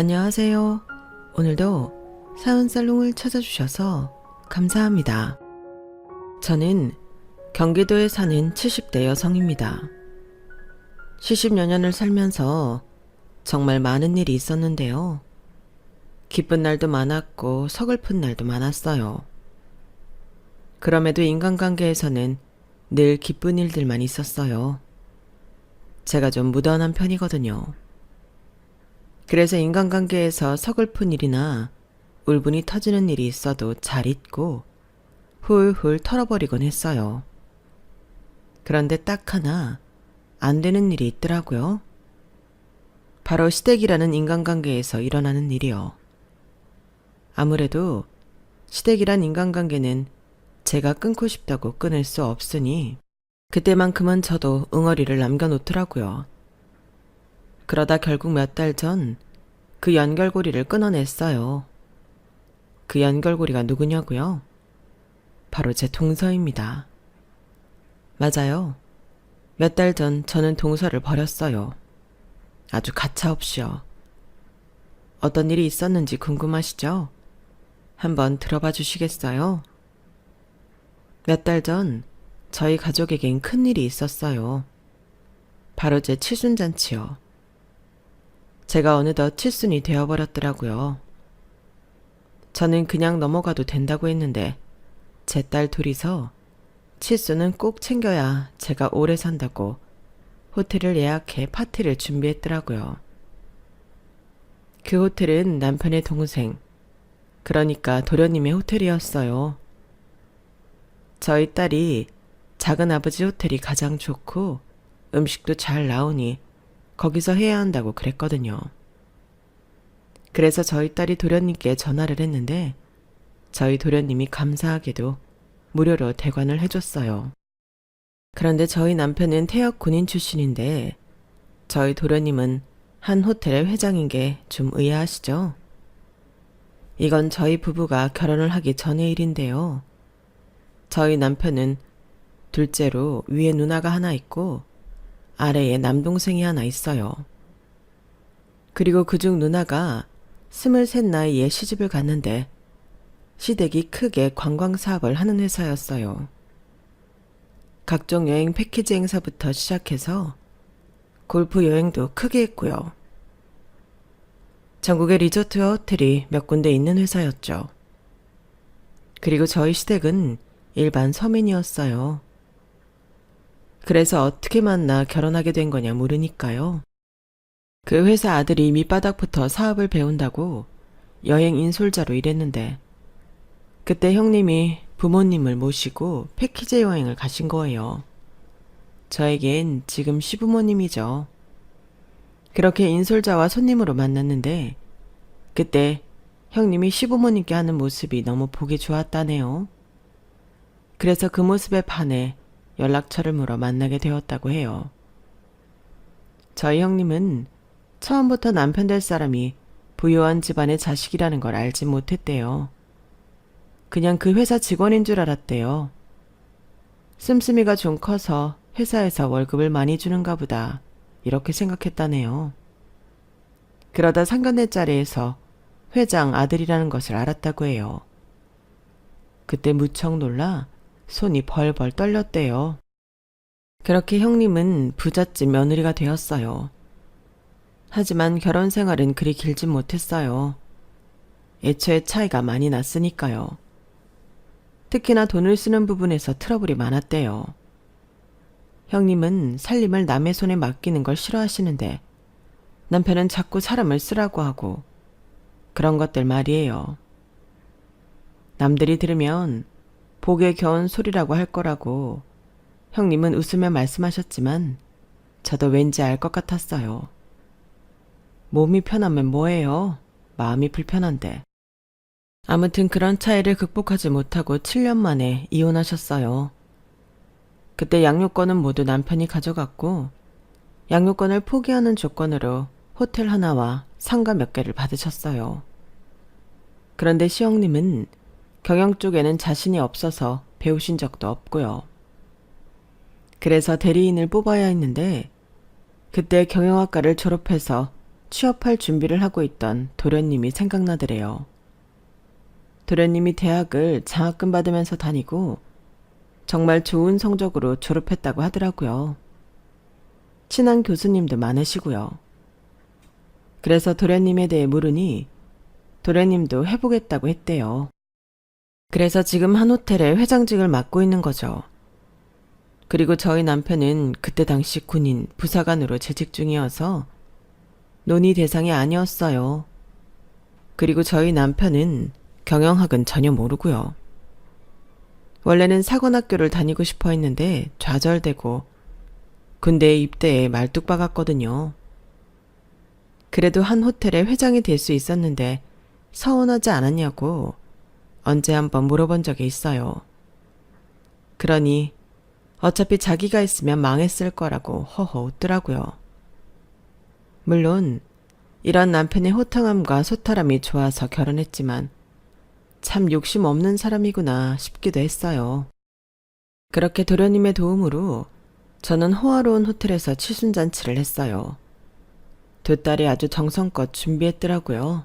안녕하세요. 오늘도 사은살롱을 찾아주셔서 감사합니다. 저는 경기도에 사는 70대 여성입니다. 70여 년을 살면서 정말 많은 일이 있었는데요. 기쁜 날도 많았고 서글픈 날도 많았어요. 그럼에도 인간관계에서는 늘 기쁜 일들만 있었어요. 제가 좀 무던한 편이거든요. 그래서 인간관계에서 서글픈 일이나 울분이 터지는 일이 있어도 잘 잊고 훌훌 털어버리곤 했어요. 그런데 딱 하나 안 되는 일이 있더라고요. 바로 시댁이라는 인간관계에서 일어나는 일이요. 아무래도 시댁이란 인간관계는 제가 끊고 싶다고 끊을 수 없으니 그때만큼은 저도 응어리를 남겨놓더라고요. 그러다 결국 몇 달 전 그 연결고리를 끊어냈어요. 그 연결고리가 누구냐고요? 바로 제 동서입니다. 맞아요. 몇 달 전 저는 동서를 버렸어요. 아주 가차없이요. 어떤 일이 있었는지 궁금하시죠? 한번 들어봐 주시겠어요? 몇 달 전 저희 가족에겐 큰일이 있었어요. 바로 제 칠순잔치요. 제가 어느덧 칠순이 되어버렸더라고요. 저는 그냥 넘어가도 된다고 했는데 제 딸 둘이서 칠순은 꼭 챙겨야 제가 오래 산다고 호텔을 예약해 파티를 준비했더라고요. 그 호텔은 남편의 동생, 그러니까 도련님의 호텔이었어요. 저희 딸이 작은 아버지 호텔이 가장 좋고 음식도 잘 나오니 거기서 해야 한다고 그랬거든요. 그래서 저희 딸이 도련님께 전화를 했는데 저희 도련님이 감사하게도 무료로 대관을 해줬어요. 그런데 저희 남편은 퇴역 군인 출신인데 저희 도련님은 한 호텔의 회장인 게 좀 의아하시죠? 이건 저희 부부가 결혼을 하기 전의 일인데요. 저희 남편은 둘째로 위에 누나가 하나 있고 아래에 남동생이 하나 있어요. 그리고 그중 누나가 23 나이에 시집을 갔는데 시댁이 크게 관광사업을 하는 회사였어요. 각종 여행 패키지 행사부터 시작해서 골프 여행도 크게 했고요. 전국의 리조트와 호텔이 몇 군데 있는 회사였죠. 그리고 저희 시댁은 일반 서민이었어요. 그래서 어떻게 만나 결혼하게 된 거냐 물으니까요. 그 회사 아들이 밑바닥부터 사업을 배운다고 여행 인솔자로 일했는데 그때 형님이 부모님을 모시고 패키지 여행을 가신 거예요. 저에겐 지금 시부모님이죠. 그렇게 인솔자와 손님으로 만났는데 그때 형님이 시부모님께 하는 모습이 너무 보기 좋았다네요. 그래서 그 모습에 반해 연락처를 물어 만나게 되었다고 해요. 저희 형님은 처음부터 남편 될 사람이 부유한 집안의 자식이라는 걸 알지 못했대요. 그냥 그 회사 직원인 줄 알았대요. 씀씀이가 좀 커서 회사에서 월급을 많이 주는가 보다 이렇게 생각했다네요. 그러다 상견례 자리에서 회장 아들이라는 것을 알았다고 해요. 그때 무척 놀라 손이 벌벌 떨렸대요. 그렇게 형님은 부잣집 며느리가 되었어요. 하지만 결혼 생활은 그리 길진 못했어요. 애초에 차이가 많이 났으니까요. 특히나 돈을 쓰는 부분에서 트러블이 많았대요. 형님은 살림을 남의 손에 맡기는 걸 싫어하시는데 남편은 자꾸 사람을 쓰라고 하고 그런 것들 말이에요. 남들이 들으면 복에 겨운 소리라고 할 거라고 형님은 웃으며 말씀하셨지만 저도 왠지 알 것 같았어요. 몸이 편하면 뭐해요? 마음이 불편한데. 아무튼 그런 차이를 극복하지 못하고 7년 만에 이혼하셨어요. 그때 양육권은 모두 남편이 가져갔고 양육권을 포기하는 조건으로 호텔 하나와 상가 몇 개를 받으셨어요. 그런데 시형님은 경영 쪽에는 자신이 없어서 배우신 적도 없고요. 그래서 대리인을 뽑아야 했는데 그때 경영학과를 졸업해서 취업할 준비를 하고 있던 도련님이 생각나더래요. 도련님이 대학을 장학금 받으면서 다니고 정말 좋은 성적으로 졸업했다고 하더라고요. 친한 교수님도 많으시고요. 그래서 도련님에 대해 물으니 도련님도 해보겠다고 했대요. 그래서 지금 한 호텔의 회장직을 맡고 있는 거죠. 그리고 저희 남편은 그때 당시 군인 부사관으로 재직 중이어서 논의 대상이 아니었어요. 그리고 저희 남편은 경영학은 전혀 모르고요. 원래는 사관학교를 다니고 싶어 했는데 좌절되고 군대에 입대해 말뚝박았거든요. 그래도 한 호텔의 회장이 될 수 있었는데 서운하지 않았냐고 언제 한번 물어본 적이 있어요. 그러니 어차피 자기가 있으면 망했을 거라고 허허 웃더라고요. 물론 이런 남편의 호탕함과 소탈함이 좋아서 결혼했지만 참 욕심 없는 사람이구나 싶기도 했어요. 그렇게 도련님의 도움으로 저는 호화로운 호텔에서 칠순잔치를 했어요. 두 딸이 아주 정성껏 준비했더라고요.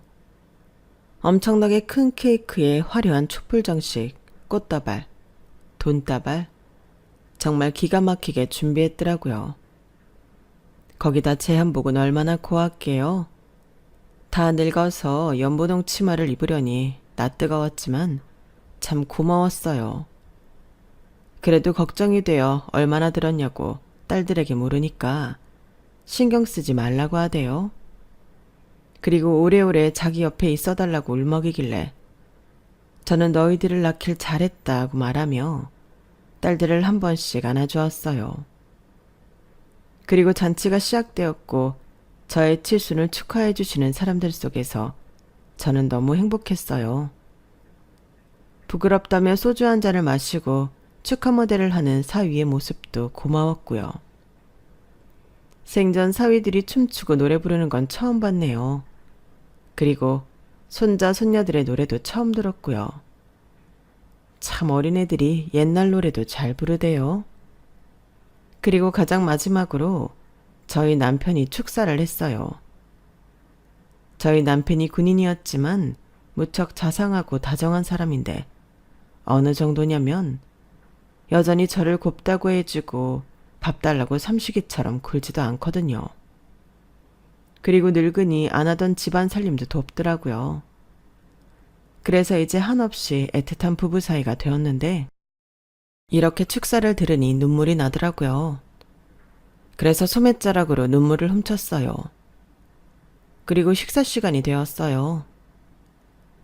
엄청나게 큰 케이크에 화려한 촛불 장식, 꽃다발, 돈다발, 정말 기가 막히게 준비했더라고요. 거기다 제 한복은 얼마나 고왔게요. 다 늙어서 연보동 치마를 입으려니 낯뜨거웠지만 참 고마웠어요. 그래도 걱정이 되어 얼마나 들었냐고 딸들에게 물으니까 신경 쓰지 말라고 하대요. 그리고 오래오래 자기 옆에 있어달라고 울먹이길래 저는 너희들을 낳길 잘했다고 말하며 딸들을 한 번씩 안아주었어요. 그리고 잔치가 시작되었고 저의 칠순을 축하해 주시는 사람들 속에서 저는 너무 행복했어요. 부끄럽다며 소주 한 잔을 마시고 축하 무대를 하는 사위의 모습도 고마웠고요. 생전 사위들이 춤추고 노래 부르는 건 처음 봤네요. 그리고 손자 손녀들의 노래도 처음 들었고요. 참 어린애들이 옛날 노래도 잘 부르대요. 그리고 가장 마지막으로 저희 남편이 축사를 했어요. 저희 남편이 군인이었지만 무척 자상하고 다정한 사람인데 어느 정도냐면 여전히 저를 곱다고 해주고 밥 달라고 삼식이처럼 굴지도 않거든요. 그리고 늙으니 안 하던 집안 살림도 돕더라고요. 그래서 이제 한없이 애틋한 부부 사이가 되었는데 이렇게 축사를 들으니 눈물이 나더라고요. 그래서 소매자락으로 눈물을 훔쳤어요. 그리고 식사 시간이 되었어요.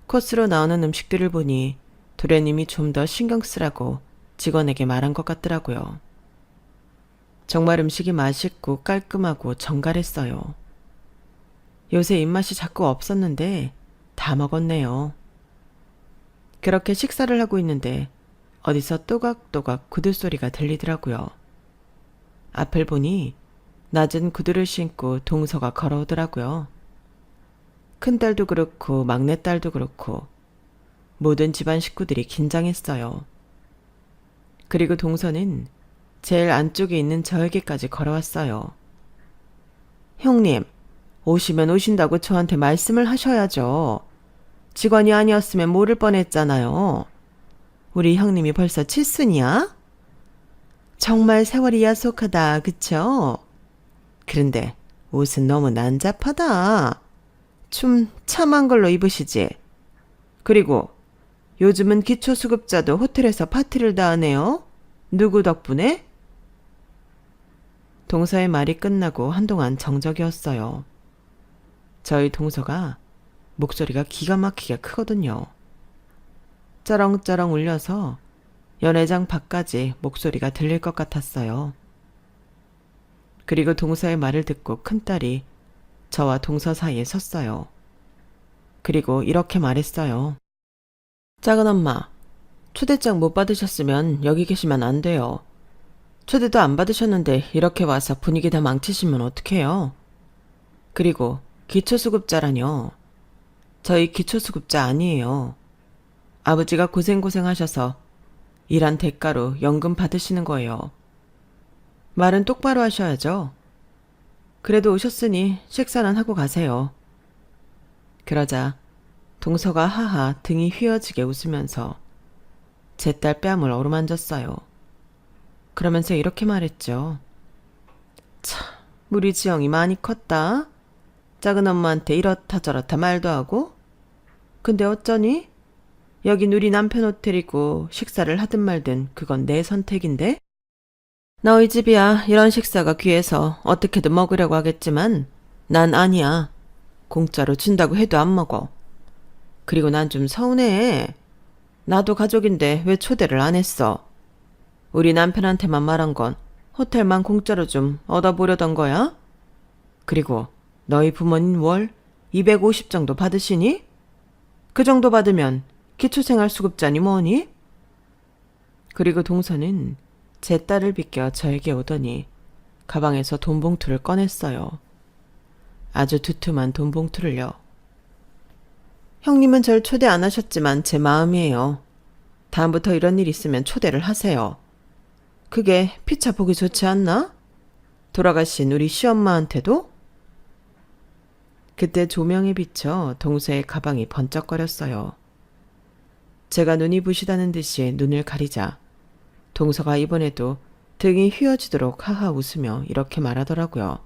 코스로 나오는 음식들을 보니 도련님이 좀 더 신경 쓰라고 직원에게 말한 것 같더라고요. 정말 음식이 맛있고 깔끔하고 정갈했어요. 요새 입맛이 자꾸 없었는데 다 먹었네요. 그렇게 식사를 하고 있는데 어디서 또각또각 구두 소리가 들리더라고요. 앞을 보니 낮은 구두를 신고 동서가 걸어오더라고요. 큰딸도 그렇고 막내딸도 그렇고 모든 집안 식구들이 긴장했어요. 그리고 동서는 제일 안쪽에 있는 저에게까지 걸어왔어요. 형님, 오시면 오신다고 저한테 말씀을 하셔야죠. 직원이 아니었으면 모를 뻔했잖아요. 우리 형님이 벌써 칠순이야? 정말 세월이 야속하다, 그쵸? 그런데 옷은 너무 난잡하다. 좀 참한 걸로 입으시지. 그리고 요즘은 기초수급자도 호텔에서 파티를 다 하네요. 누구 덕분에? 동서의 말이 끝나고 한동안 정적이었어요. 저희 동서가 목소리가 기가 막히게 크거든요. 쩌렁쩌렁 울려서 연회장 밖까지 목소리가 들릴 것 같았어요. 그리고 동서의 말을 듣고 큰딸이 저와 동서 사이에 섰어요. 그리고 이렇게 말했어요. 작은 엄마, 초대장 못 받으셨으면 여기 계시면 안 돼요. 초대도 안 받으셨는데 이렇게 와서 분위기 다 망치시면 어떡해요? 그리고 기초수급자라뇨. 저희 기초수급자 아니에요. 아버지가 고생하셔서 일한 대가로 연금 받으시는 거예요. 말은 똑바로 하셔야죠. 그래도 오셨으니 식사는 하고 가세요. 그러자 동서가 하하 등이 휘어지게 웃으면서 제 딸 뺨을 어루만졌어요. 그러면서 이렇게 말했죠. 참, 우리 지영이 많이 컸다. 작은 엄마한테 이렇다 저렇다 말도 하고. 근데 어쩌니? 여긴 우리 남편 호텔이고 식사를 하든 말든 그건 내 선택인데? 너희 집이야 이런 식사가 귀해서 어떻게든 먹으려고 하겠지만 난 아니야. 공짜로 준다고 해도 안 먹어. 그리고 난 좀 서운해. 나도 가족인데 왜 초대를 안 했어? 우리 남편한테만 말한 건 호텔만 공짜로 좀 얻어보려던 거야? 그리고 너희 부모님 월 250 정도 받으시니? 그 정도 받으면 기초생활수급자니 뭐니? 그리고 동서는 제 딸을 비껴 저에게 오더니 가방에서 돈봉투를 꺼냈어요. 아주 두툼한 돈봉투를요. 형님은 절 초대 안 하셨지만 제 마음이에요. 다음부터 이런 일 있으면 초대를 하세요. 그게 피차 보기 좋지 않나? 돌아가신 우리 시엄마한테도? 그때 조명에 비쳐 동서의 가방이 번쩍거렸어요. 제가 눈이 부시다는 듯이 눈을 가리자 동서가 이번에도 등이 휘어지도록 하하 웃으며 이렇게 말하더라고요.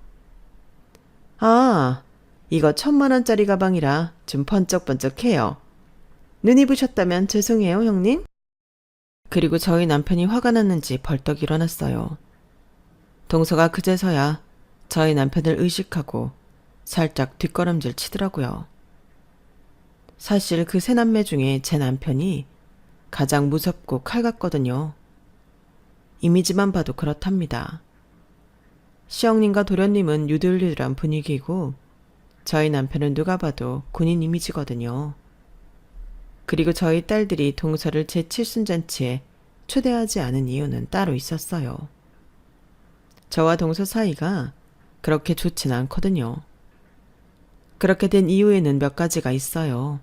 아, 이거 1,000만 원짜리 가방이라 좀 번쩍번쩍해요. 눈이 부셨다면 죄송해요, 형님. 그리고 저희 남편이 화가 났는지 벌떡 일어났어요. 동서가 그제서야 저희 남편을 의식하고 살짝 뒷걸음질 치더라고요. 사실 그 세 남매 중에 제 남편이 가장 무섭고 칼 같거든요. 이미지만 봐도 그렇답니다. 시영님과 도련님은 유들유들한 분위기고 저희 남편은 누가 봐도 군인 이미지거든요. 그리고 저희 딸들이 동서를 제 칠순잔치에 초대하지 않은 이유는 따로 있었어요. 저와 동서 사이가 그렇게 좋진 않거든요. 그렇게 된 이유에는 몇 가지가 있어요.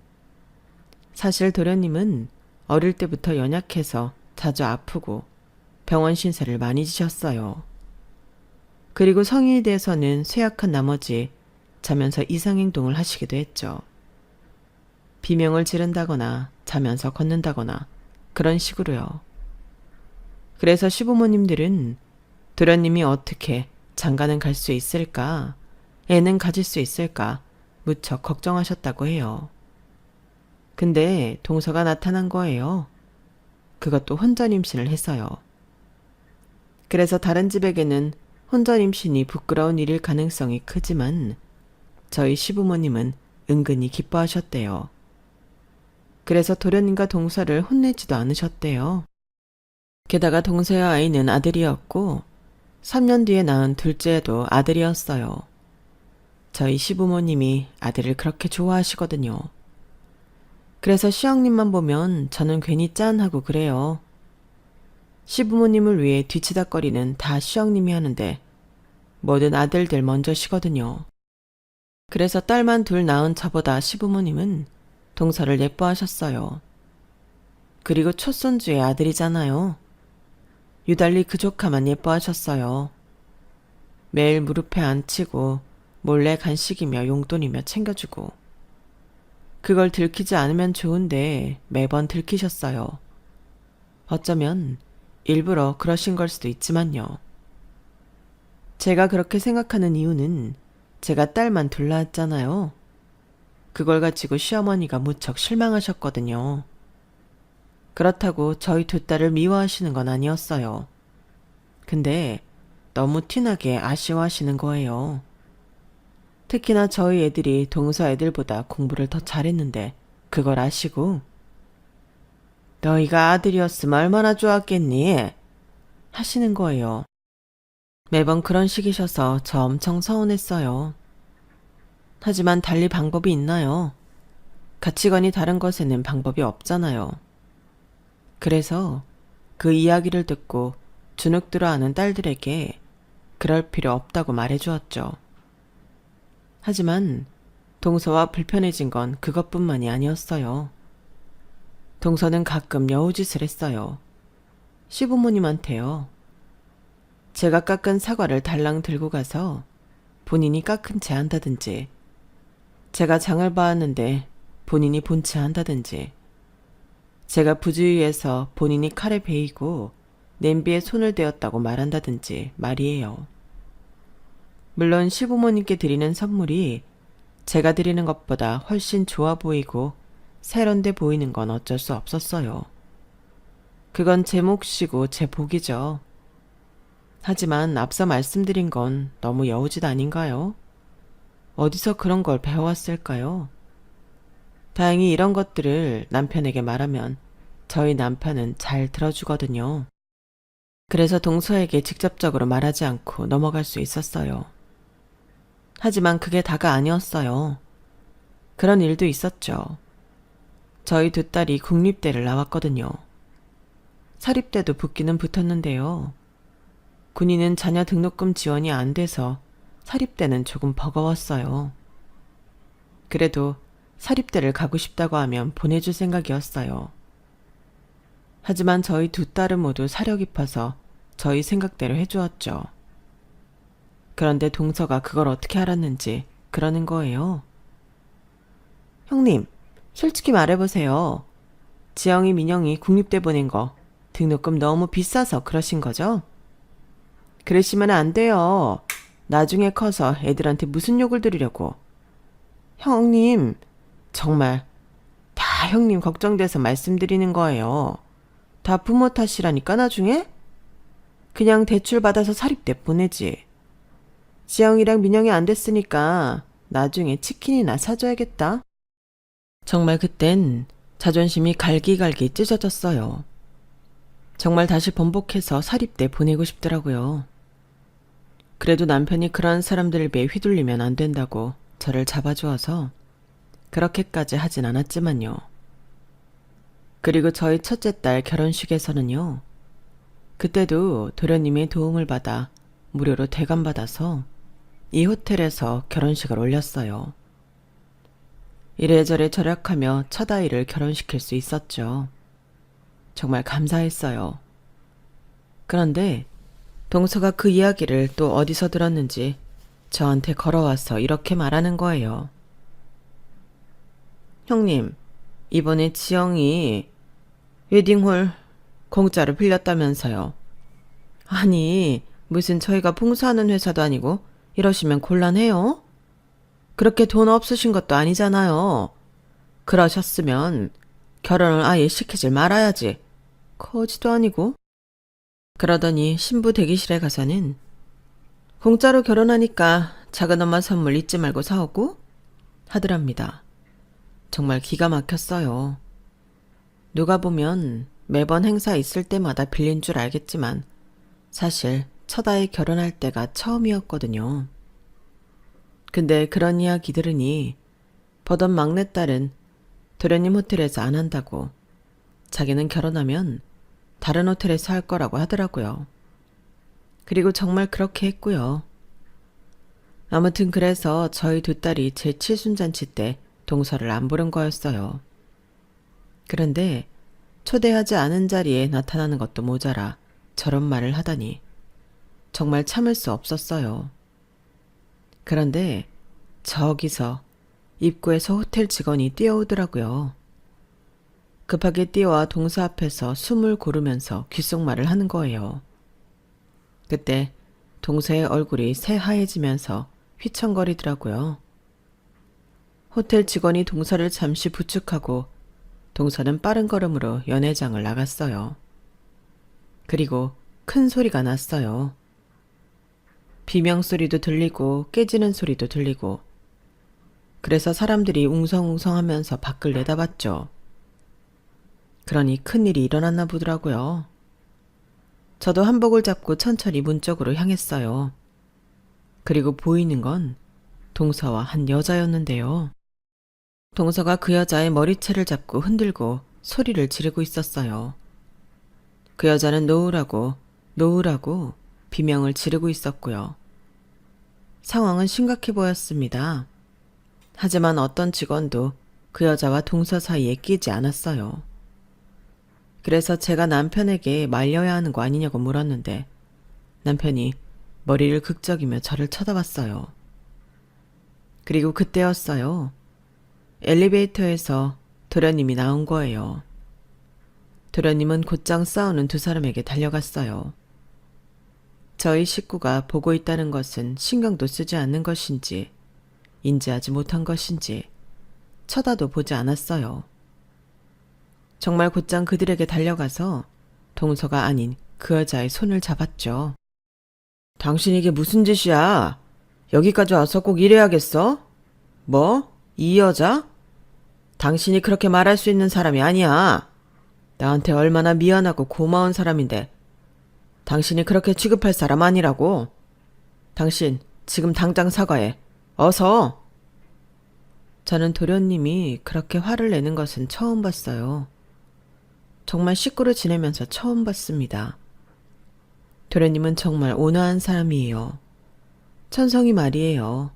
사실 도련님은 어릴 때부터 연약해서 자주 아프고 병원 신세를 많이 지셨어요. 그리고 성인이 돼서는 쇠약한 나머지 자면서 이상행동을 하시기도 했죠. 비명을 지른다거나 자면서 걷는다거나 그런 식으로요. 그래서 시부모님들은 도련님이 어떻게 장가는 갈 수 있을까, 애는 가질 수 있을까 무척 걱정하셨다고 해요. 근데 동서가 나타난 거예요. 그것도 혼전 임신을 했어요. 그래서 다른 집에게는 혼전 임신이 부끄러운 일일 가능성이 크지만 저희 시부모님은 은근히 기뻐하셨대요. 그래서 도련님과 동서를 혼내지도 않으셨대요. 게다가 동서의 아이는 아들이었고 3년 뒤에 낳은 둘째도 아들이었어요. 저희 시부모님이 아들을 그렇게 좋아하시거든요. 그래서 시영님만 보면 저는 괜히 짠하고 그래요. 시부모님을 위해 뒤치다거리는 다 시영님이 하는데 뭐든 아들들 먼저 시거든요. 그래서 딸만 둘 낳은 저보다 시부모님은 동서를 예뻐하셨어요. 그리고 첫손주의 아들이잖아요. 유달리 그 조카만 예뻐하셨어요. 매일 무릎에 앉히고 몰래 간식이며 용돈이며 챙겨주고 그걸 들키지 않으면 좋은데 매번 들키셨어요. 어쩌면 일부러 그러신 걸 수도 있지만요. 제가 그렇게 생각하는 이유는 제가 딸만 둘 낳았잖아요. 그걸 가지고 시어머니가 무척 실망하셨거든요. 그렇다고 저희 두 딸을 미워하시는 건 아니었어요. 근데 너무 티나게 아쉬워하시는 거예요. 특히나 저희 애들이 동서 애들보다 공부를 더 잘했는데 그걸 아시고 너희가 아들이었으면 얼마나 좋았겠니? 하시는 거예요. 매번 그런 식이셔서 저 엄청 서운했어요. 하지만 달리 방법이 있나요? 가치관이 다른 것에는 방법이 없잖아요. 그래서 그 이야기를 듣고 주눅 들어하는 딸들에게 그럴 필요 없다고 말해주었죠. 하지만 동서와 불편해진 건 그것뿐만이 아니었어요. 동서는 가끔 여우짓을 했어요. 시부모님한테요. 제가 깎은 사과를 달랑 들고 가서 본인이 깎은 채 한다든지, 제가 장을 봐왔는데 본인이 본 채 한다든지, 제가 부주의해서 본인이 칼에 베이고 냄비에 손을 대었다고 말한다든지 말이에요. 물론 시부모님께 드리는 선물이 제가 드리는 것보다 훨씬 좋아 보이고 세련돼 보이는 건 어쩔 수 없었어요. 그건 제 몫이고 제 복이죠. 하지만 앞서 말씀드린 건 너무 여우짓 아닌가요? 어디서 그런 걸 배워왔을까요? 다행히 이런 것들을 남편에게 말하면 저희 남편은 잘 들어주거든요. 그래서 동서에게 직접적으로 말하지 않고 넘어갈 수 있었어요. 하지만 그게 다가 아니었어요. 그런 일도 있었죠. 저희 두 딸이 국립대를 나왔거든요. 사립대도 붙기는 붙었는데요. 군인은 자녀 등록금 지원이 안 돼서 사립대는 조금 버거웠어요. 그래도 사립대를 가고 싶다고 하면 보내줄 생각이었어요. 하지만 저희 두 딸은 모두 사려 깊어서 저희 생각대로 해주었죠. 그런데 동서가 그걸 어떻게 알았는지 그러는 거예요. 형님, 솔직히 말해보세요. 지영이 민영이 국립대 보낸 거 등록금 너무 비싸서 그러신 거죠? 그러시면 안 돼요. 나중에 커서 애들한테 무슨 욕을 들으려고. 형님, 정말 다 형님 걱정돼서 말씀드리는 거예요. 다 부모 탓이라니까 나중에? 그냥 대출 받아서 사립대 보내지. 지영이랑 민영이 안 됐으니까 나중에 치킨이나 사줘야겠다. 정말 그땐 자존심이 갈기갈기 찢어졌어요. 정말 다시 번복해서 사립대 보내고 싶더라고요. 그래도 남편이 그런 사람들을 비해 휘둘리면 안 된다고 저를 잡아주어서 그렇게까지 하진 않았지만요. 그리고 저희 첫째 딸 결혼식에서는요. 그때도 도련님의 도움을 받아 무료로 대감받아서 이 호텔에서 결혼식을 올렸어요. 이래저래 절약하며 첫 아이를 결혼시킬 수 있었죠. 정말 감사했어요. 그런데 동서가 그 이야기를 또 어디서 들었는지 저한테 걸어와서 이렇게 말하는 거예요. 형님, 이번에 지영이 웨딩홀 공짜로 빌렸다면서요. 아니, 무슨 저희가 봉사하는 회사도 아니고 이러시면 곤란해요? 그렇게 돈 없으신 것도 아니잖아요. 그러셨으면 결혼을 아예 시키질 말아야지. 거지도 아니고. 그러더니 신부 대기실에 가서는 공짜로 결혼하니까 작은 엄마 선물 잊지 말고 사오고 하더랍니다. 정말 기가 막혔어요. 누가 보면 매번 행사 있을 때마다 빌린 줄 알겠지만 사실 첫 아이 결혼할 때가 처음이었거든요. 근데 그런 이야기 들으니 보던 막내딸은 도련님 호텔에서 안 한다고 자기는 결혼하면 다른 호텔에서 할 거라고 하더라고요. 그리고 정말 그렇게 했고요. 아무튼 그래서 저희 두 딸이 제 칠순잔치 때 동서를 안 부른 거였어요. 그런데 초대하지 않은 자리에 나타나는 것도 모자라 저런 말을 하다니 정말 참을 수 없었어요. 그런데 저기서 입구에서 호텔 직원이 뛰어오더라고요. 급하게 뛰어와 동서 앞에서 숨을 고르면서 귓속말을 하는 거예요. 그때 동서의 얼굴이 새하얘지면서 휘청거리더라고요. 호텔 직원이 동서를 잠시 부축하고 동서는 빠른 걸음으로 연회장을 나갔어요. 그리고 큰 소리가 났어요. 비명소리도 들리고 깨지는 소리도 들리고 그래서 사람들이 웅성웅성하면서 밖을 내다봤죠. 그러니 큰일이 일어났나 보더라고요. 저도 한복을 잡고 천천히 문 쪽으로 향했어요. 그리고 보이는 건 동서와 한 여자였는데요. 동서가 그 여자의 머리채를 잡고 흔들고 소리를 지르고 있었어요. 그 여자는 노으라고 노으라고 비명을 지르고 있었고요. 상황은 심각해 보였습니다. 하지만 어떤 직원도 그 여자와 동서 사이에 끼지 않았어요. 그래서 제가 남편에게 말려야 하는 거 아니냐고 물었는데 남편이 머리를 극적이며 저를 쳐다봤어요. 그리고 그때였어요. 엘리베이터에서 도련님이 나온 거예요. 도련님은 곧장 싸우는 두 사람에게 달려갔어요. 저희 식구가 보고 있다는 것은 신경도 쓰지 않는 것인지 인지하지 못한 것인지 쳐다도 보지 않았어요. 정말 곧장 그들에게 달려가서 동서가 아닌 그 여자의 손을 잡았죠. 당신 이게 무슨 짓이야? 여기까지 와서 꼭 이래야겠어? 뭐? 이 여자? 당신이 그렇게 말할 수 있는 사람이 아니야. 나한테 얼마나 미안하고 고마운 사람인데 당신이 그렇게 취급할 사람 아니라고. 당신 지금 당장 사과해. 어서. 저는 도련님이 그렇게 화를 내는 것은 처음 봤어요. 정말 식구로 지내면서 처음 봤습니다. 도련님은 정말 온화한 사람이에요. 천성이 말이에요.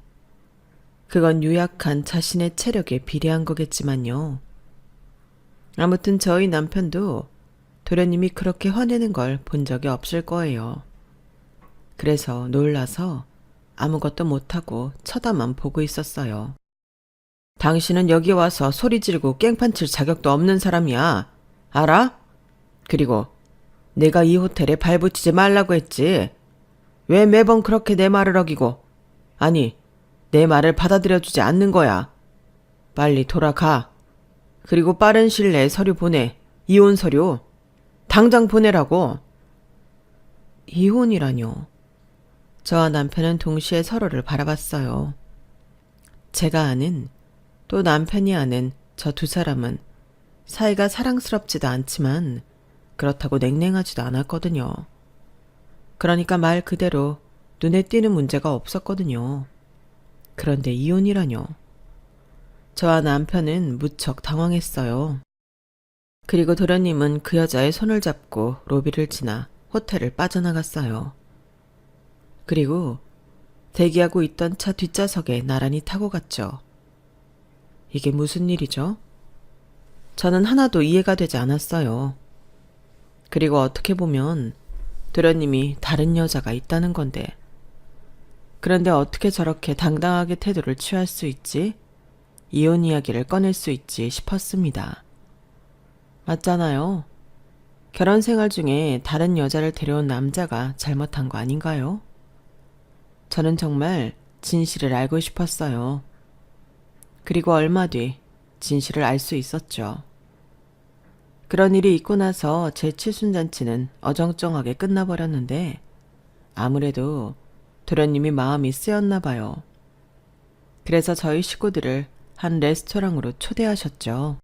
그건 유약한 자신의 체력에 비례한 거겠지만요. 아무튼 저희 남편도 도련님이 그렇게 화내는 걸 본 적이 없을 거예요. 그래서 놀라서 아무것도 못하고 쳐다만 보고 있었어요. 당신은 여기 와서 소리 지르고 깽판 칠 자격도 없는 사람이야. 알아? 그리고 내가 이 호텔에 발붙이지 말라고 했지. 왜 매번 그렇게 내 말을 어기고, 아니, 내 말을 받아들여주지 않는 거야. 빨리 돌아가. 그리고 빠른 시일 내에 서류 보내. 이혼 서류. 당장 보내라고. 이혼이라뇨. 저와 남편은 동시에 서로를 바라봤어요. 제가 아는, 또 남편이 아는 저 두 사람은 사이가 사랑스럽지도 않지만 그렇다고 냉랭하지도 않았거든요. 그러니까 말 그대로 눈에 띄는 문제가 없었거든요. 그런데 이혼이라뇨. 저와 남편은 무척 당황했어요. 그리고 도련님은 그 여자의 손을 잡고 로비를 지나 호텔을 빠져나갔어요. 그리고 대기하고 있던 차 뒷좌석에 나란히 타고 갔죠. 이게 무슨 일이죠? 저는 하나도 이해가 되지 않았어요. 그리고 어떻게 보면 도련님이 다른 여자가 있다는 건데, 그런데 어떻게 저렇게 당당하게 태도를 취할 수 있지? 이혼 이야기를 꺼낼 수 있지 싶었습니다. 맞잖아요. 결혼 생활 중에 다른 여자를 데려온 남자가 잘못한 거 아닌가요? 저는 정말 진실을 알고 싶었어요. 그리고 얼마 뒤 진실을 알 수 있었죠. 그런 일이 있고 나서 제 칠순잔치는 어정쩡하게 끝나버렸는데 아무래도 도련님이 마음이 쓰였나 봐요. 그래서 저희 식구들을 한 레스토랑으로 초대하셨죠.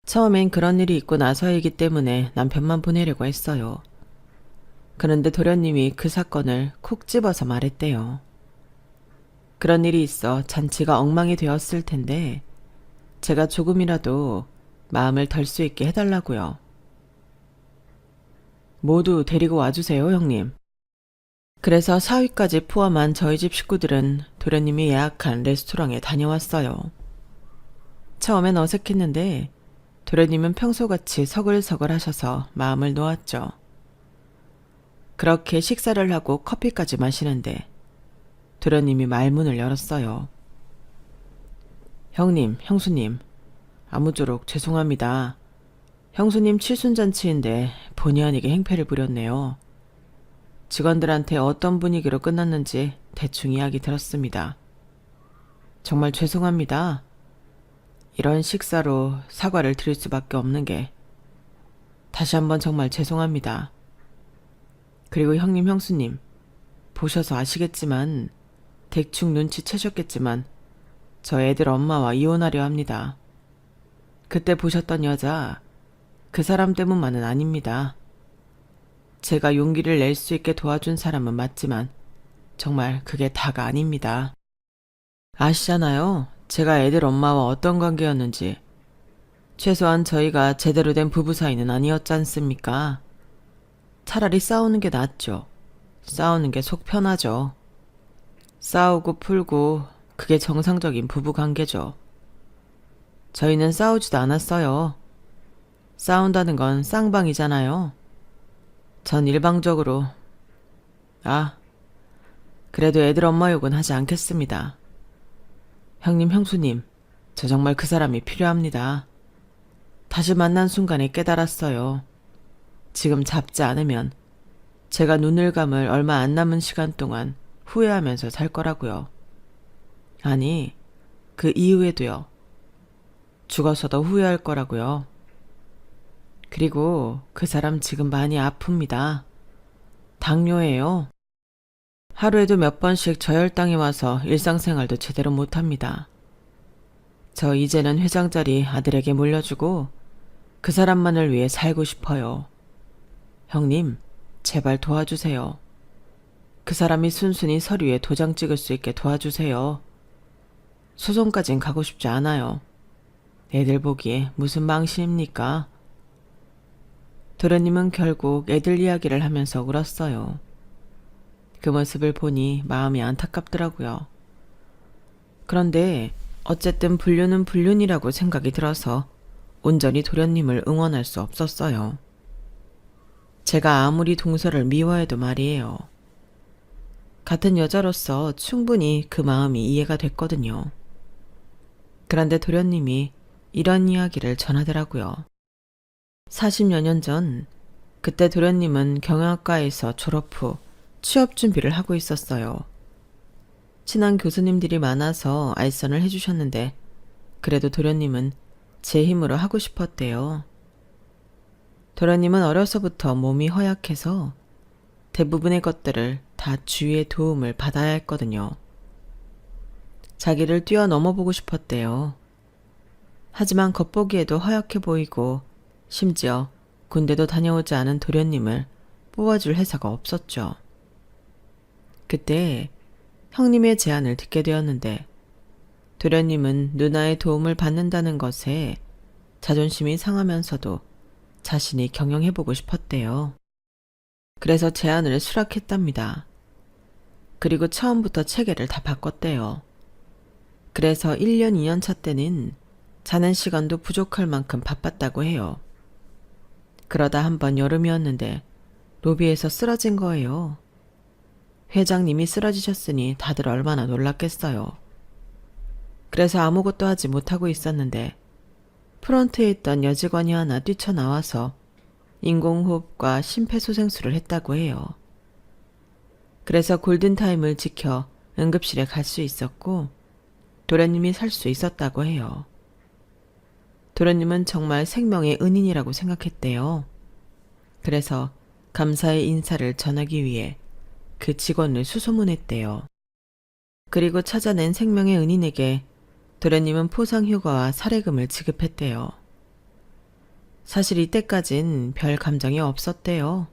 처음엔 그런 일이 있고 나서이기 때문에 남편만 보내려고 했어요. 그런데 도련님이 그 사건을 콕 집어서 말했대요. 그런 일이 있어 잔치가 엉망이 되었을 텐데 제가 조금이라도 마음을 덜 수 있게 해달라고요. 모두 데리고 와주세요, 형님. 그래서 사위까지 포함한 저희 집 식구들은 도련님이 예약한 레스토랑에 다녀왔어요. 처음엔 어색했는데 도련님은 평소같이 서글서글 하셔서 마음을 놓았죠. 그렇게 식사를 하고 커피까지 마시는데 도련님이 말문을 열었어요. 형님, 형수님, 아무쪼록 죄송합니다. 형수님 칠순잔치인데 본의 아니게 행패를 부렸네요. 직원들한테 어떤 분위기로 끝났는지 대충 이야기 들었습니다. 정말 죄송합니다. 이런 식사로 사과를 드릴 수밖에 없는 게 다시 한번 정말 죄송합니다. 그리고 형님, 형수님, 보셔서 아시겠지만 대충 눈치채셨겠지만 저 애들 엄마와 이혼하려 합니다. 그때 보셨던 여자, 그 사람 때문만은 아닙니다. 제가 용기를 낼 수 있게 도와준 사람은 맞지만 정말 그게 다가 아닙니다. 아시잖아요. 제가 애들 엄마와 어떤 관계였는지. 최소한 저희가 제대로 된 부부 사이는 아니었지 않습니까? 차라리 싸우는 게 낫죠. 싸우는 게 속 편하죠. 싸우고 풀고 그게 정상적인 부부 관계죠. 저희는 싸우지도 않았어요. 싸운다는 건 쌍방이잖아요. 전 일방적으로. 그래도 애들 엄마 욕은 하지 않겠습니다. 형님, 형수님, 저 정말 그 사람이 필요합니다. 다시 만난 순간에 깨달았어요. 지금 잡지 않으면 제가 눈을 감을 얼마 안 남은 시간 동안 후회하면서 살 거라고요. 아니, 그 이후에도요. 죽어서도 후회할 거라고요. 그리고 그 사람 지금 많이 아픕니다. 당뇨예요. 하루에도 몇 번씩 저혈당이 와서 일상생활도 제대로 못합니다. 저 이제는 회장 자리 아들에게 물려주고 그 사람만을 위해 살고 싶어요. 형님, 제발 도와주세요. 그 사람이 순순히 서류에 도장 찍을 수 있게 도와주세요. 소송까진 가고 싶지 않아요. 애들 보기에 무슨 망신입니까? 도련님은 결국 애들 이야기를 하면서 울었어요. 그 모습을 보니 마음이 안타깝더라고요. 그런데 어쨌든 불륜은 불륜이라고 생각이 들어서 온전히 도련님을 응원할 수 없었어요. 제가 아무리 동서를 미워해도 말이에요. 같은 여자로서 충분히 그 마음이 이해가 됐거든요. 그런데 도련님이 이런 이야기를 전하더라고요. 40여 년 전, 그때 도련님은 경영학과에서 졸업 후 취업 준비를 하고 있었어요. 친한 교수님들이 많아서 알선을 해주셨는데 그래도 도련님은 제 힘으로 하고 싶었대요. 도련님은 어려서부터 몸이 허약해서 대부분의 것들을 다 주위의 도움을 받아야 했거든요. 자기를 뛰어넘어 보고 싶었대요. 하지만 겉보기에도 허약해 보이고 심지어 군대도 다녀오지 않은 도련님을 뽑아줄 회사가 없었죠. 그때 형님의 제안을 듣게 되었는데 도련님은 누나의 도움을 받는다는 것에 자존심이 상하면서도 자신이 경영해보고 싶었대요. 그래서 제안을 수락했답니다. 그리고 처음부터 체계를 다 바꿨대요. 그래서 1년, 2년 차 때는 자는 시간도 부족할 만큼 바빴다고 해요. 그러다 한번 여름이었는데 로비에서 쓰러진 거예요. 회장님이 쓰러지셨으니 다들 얼마나 놀랐겠어요. 그래서 아무것도 하지 못하고 있었는데 프런트에 있던 여직원이 하나 뛰쳐나와서 인공호흡과 심폐소생술을 했다고 해요. 그래서 골든타임을 지켜 응급실에 갈 수 있었고 도련님이 살 수 있었다고 해요. 도련님은 정말 생명의 은인이라고 생각했대요. 그래서 감사의 인사를 전하기 위해 그 직원을 수소문했대요. 그리고 찾아낸 생명의 은인에게 도련님은 포상휴가와 사례금을 지급했대요. 사실 이때까진 별 감정이 없었대요.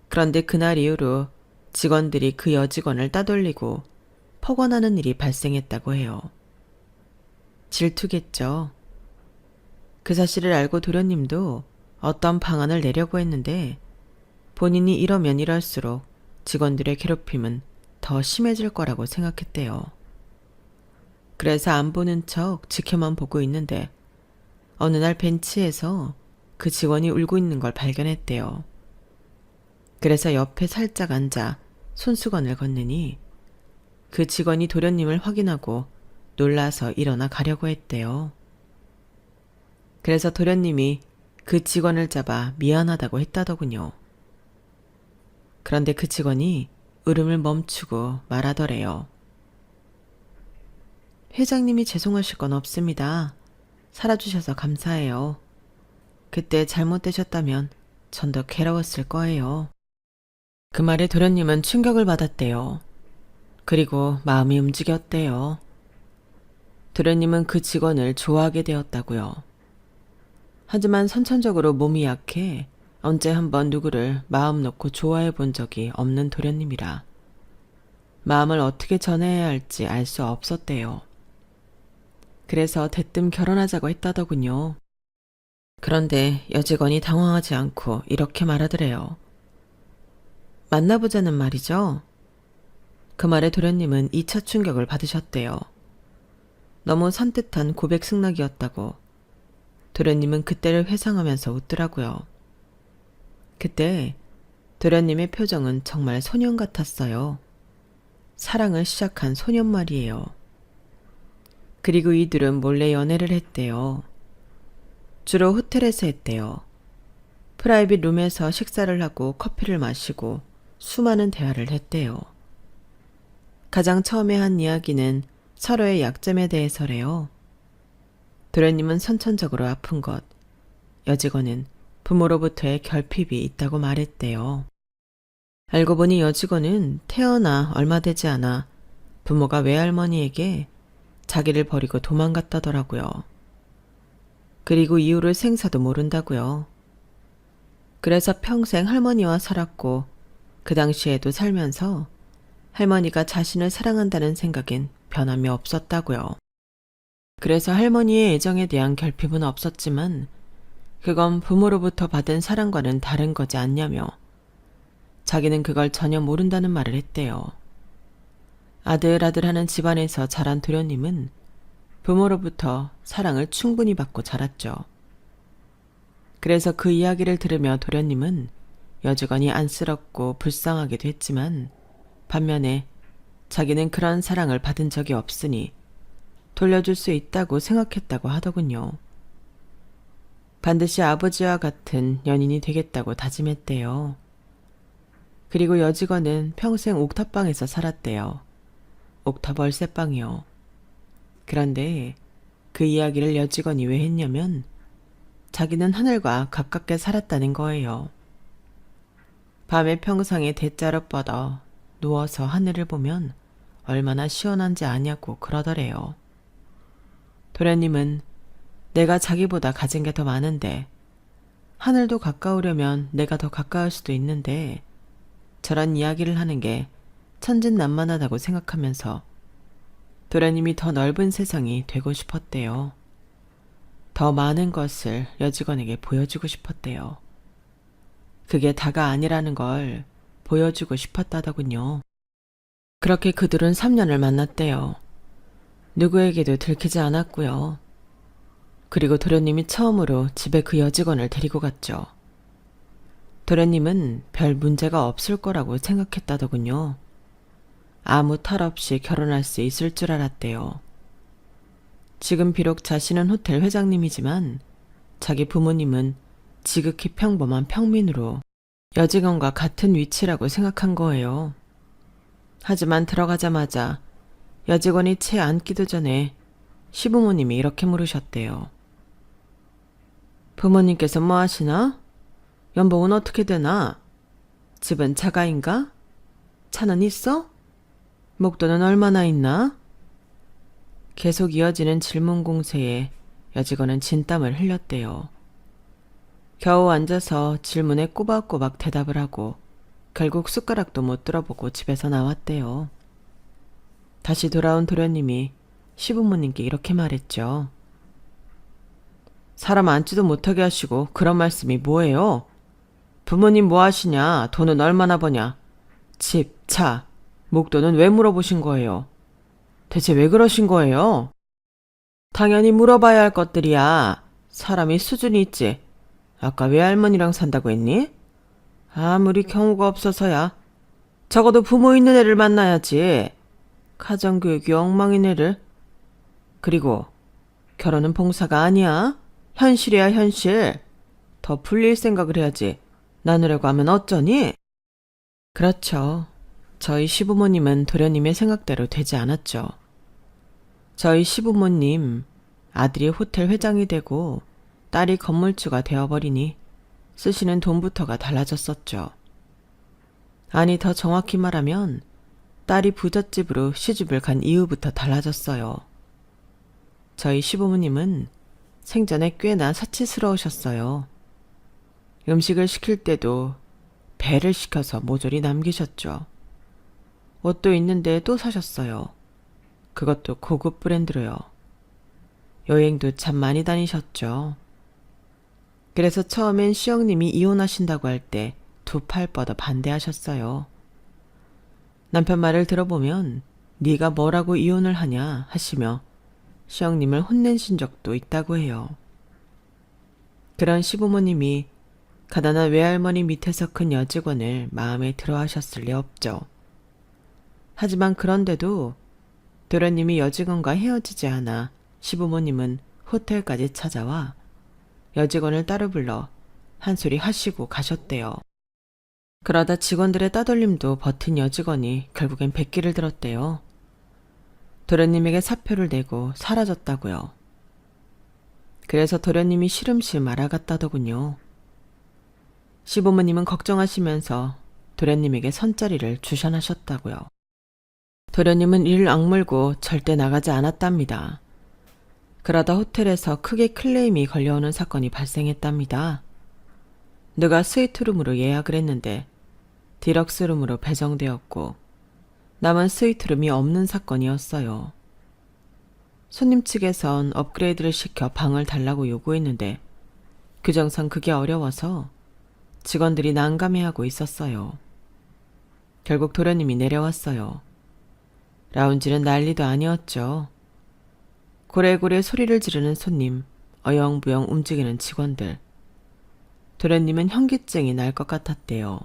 그런데 그날 이후로 직원들이 그 여직원을 따돌리고 폭언하는 일이 발생했다고 해요. 질투겠죠. 그 사실을 알고 도련님도 어떤 방안을 내려고 했는데 본인이 이러면 이럴수록 직원들의 괴롭힘은 더 심해질 거라고 생각했대요. 그래서 안 보는 척 지켜만 보고 있는데 어느 날 벤치에서 그 직원이 울고 있는 걸 발견했대요. 그래서 옆에 살짝 앉아 손수건을 건네니 그 직원이 도련님을 확인하고 놀라서 일어나 가려고 했대요. 그래서 도련님이 그 직원을 잡아 미안하다고 했다더군요. 그런데 그 직원이 울음을 멈추고 말하더래요. 회장님이 죄송하실 건 없습니다. 살아주셔서 감사해요. 그때 잘못되셨다면 전 더 괴로웠을 거예요. 그 말에 도련님은 충격을 받았대요. 그리고 마음이 움직였대요. 도련님은 그 직원을 좋아하게 되었다고요. 하지만 선천적으로 몸이 약해 언제 한번 누구를 마음 놓고 좋아해 본 적이 없는 도련님이라 마음을 어떻게 전해야 할지 알 수 없었대요. 그래서 대뜸 결혼하자고 했다더군요. 그런데 여직원이 당황하지 않고 이렇게 말하더래요. 만나보자는 말이죠? 그 말에 도련님은 2차 충격을 받으셨대요. 너무 산뜻한 고백 승낙이었다고 도련님은 그때를 회상하면서 웃더라고요. 그때 도련님의 표정은 정말 소년 같았어요. 사랑을 시작한 소년 말이에요. 그리고 이들은 몰래 연애를 했대요. 주로 호텔에서 했대요. 프라이빗 룸에서 식사를 하고 커피를 마시고 수많은 대화를 했대요. 가장 처음에 한 이야기는 서로의 약점에 대해서래요. 도련님은 선천적으로 아픈 것, 여직원은 부모로부터의 결핍이 있다고 말했대요. 알고 보니 여직원은 태어나 얼마 되지 않아 부모가 외할머니에게 자기를 버리고 도망갔다더라고요. 그리고 이유를 생사도 모른다고요. 그래서 평생 할머니와 살았고 그 당시에도 살면서 할머니가 자신을 사랑한다는 생각엔 변함이 없었다고요. 그래서 할머니의 애정에 대한 결핍은 없었지만 그건 부모로부터 받은 사랑과는 다른 거지 않냐며 자기는 그걸 전혀 모른다는 말을 했대요. 아들아들하는 집안에서 자란 도련님은 부모로부터 사랑을 충분히 받고 자랐죠. 그래서 그 이야기를 들으며 도련님은 여직원이 안쓰럽고 불쌍하기도 했지만 반면에 자기는 그런 사랑을 받은 적이 없으니 돌려줄 수 있다고 생각했다고 하더군요. 반드시 아버지와 같은 연인이 되겠다고 다짐했대요. 그리고 여직원은 평생 옥탑방에서 살았대요. 옥탑 월세방이요. 그런데 그 이야기를 여직원이 왜 했냐면 자기는 하늘과 가깝게 살았다는 거예요. 밤에 평상에 대자로 뻗어 누워서 하늘을 보면 얼마나 시원한지 아냐고 그러더래요. 도련님은 내가 자기보다 가진 게 더 많은데 하늘도 가까우려면 내가 더 가까울 수도 있는데 저런 이야기를 하는 게 천진난만하다고 생각하면서 도련님이 더 넓은 세상이 되고 싶었대요. 더 많은 것을 여직원에게 보여주고 싶었대요. 그게 다가 아니라는 걸 보여주고 싶었다더군요. 그렇게 그들은 3년을 만났대요. 누구에게도 들키지 않았고요. 그리고 도련님이 처음으로 집에 그 여직원을 데리고 갔죠. 도련님은 별 문제가 없을 거라고 생각했다더군요. 아무 탈 없이 결혼할 수 있을 줄 알았대요. 지금 비록 자신은 호텔 회장님이지만 자기 부모님은 지극히 평범한 평민으로 여직원과 같은 위치라고 생각한 거예요. 하지만 들어가자마자 여직원이 채 앉기도 전에 시부모님이 이렇게 물으셨대요. 부모님께서 뭐 하시나? 연봉은 어떻게 되나? 집은 자가인가? 차는 있어? 목돈은 얼마나 있나? 계속 이어지는 질문 공세에 여직원은 진땀을 흘렸대요. 겨우 앉아서 질문에 꼬박꼬박 대답을 하고 결국 숟가락도 못 들어보고 집에서 나왔대요. 다시 돌아온 도련님이 시부모님께 이렇게 말했죠. 사람 앉지도 못하게 하시고 그런 말씀이 뭐예요? 부모님 뭐 하시냐? 돈은 얼마나 버냐? 집, 차, 목돈은 왜 물어보신 거예요? 대체 왜 그러신 거예요? 당연히 물어봐야 할 것들이야. 사람이 수준이 있지. 아까 외할머니랑 산다고 했니? 아무리 경우가 없어서야. 적어도 부모 있는 애를 만나야지. 가정교육이 엉망인 애를. 그리고 결혼은 봉사가 아니야. 현실이야 현실. 더 불릴 생각을 해야지. 나누려고 하면 어쩌니? 그렇죠. 저희 시부모님은 도련님의 생각대로 되지 않았죠. 저희 시부모님 아들이 호텔 회장이 되고 딸이 건물주가 되어버리니 쓰시는 돈부터가 달라졌었죠. 아니 더 정확히 말하면 딸이 부잣집으로 시집을 간 이후부터 달라졌어요. 저희 시부모님은 생전에 꽤나 사치스러우셨어요. 음식을 시킬 때도 배를 시켜서 모조리 남기셨죠. 옷도 있는데 또 사셨어요. 그것도 고급 브랜드로요. 여행도 참 많이 다니셨죠. 그래서 처음엔 시영님이 이혼하신다고 할 때 두 팔 뻗어 반대하셨어요. 남편 말을 들어보면 네가 뭐라고 이혼을 하냐 하시며 시영님을 혼내신 적도 있다고 해요. 그런 시부모님이 가난한 외할머니 밑에서 큰 여직원을 마음에 들어 하셨을 리 없죠. 하지만 그런데도 도련님이 여직원과 헤어지지 않아 시부모님은 호텔까지 찾아와 여직원을 따로 불러 한 소리 하시고 가셨대요. 그러다 직원들의 따돌림도 버틴 여직원이 결국엔 백기를 들었대요. 도련님에게 사표를 내고 사라졌다고요. 그래서 도련님이 시름시름 알아갔다더군요. 시부모님은 걱정하시면서 도련님에게 선자리를 주선하셨다고요. 도련님은 이를 악물고 절대 나가지 않았답니다. 그러다 호텔에서 크게 클레임이 걸려오는 사건이 발생했답니다. 누가 스위트룸으로 예약을 했는데 디럭스룸으로 배정되었고 남은 스위트룸이 없는 사건이었어요. 손님 측에선 업그레이드를 시켜 방을 달라고 요구했는데 규정상 그게 어려워서 직원들이 난감해하고 있었어요. 결국 도련님이 내려왔어요. 라운지는 난리도 아니었죠. 고래고래 소리를 지르는 손님, 어영부영 움직이는 직원들. 도련님은 현기증이 날 것 같았대요.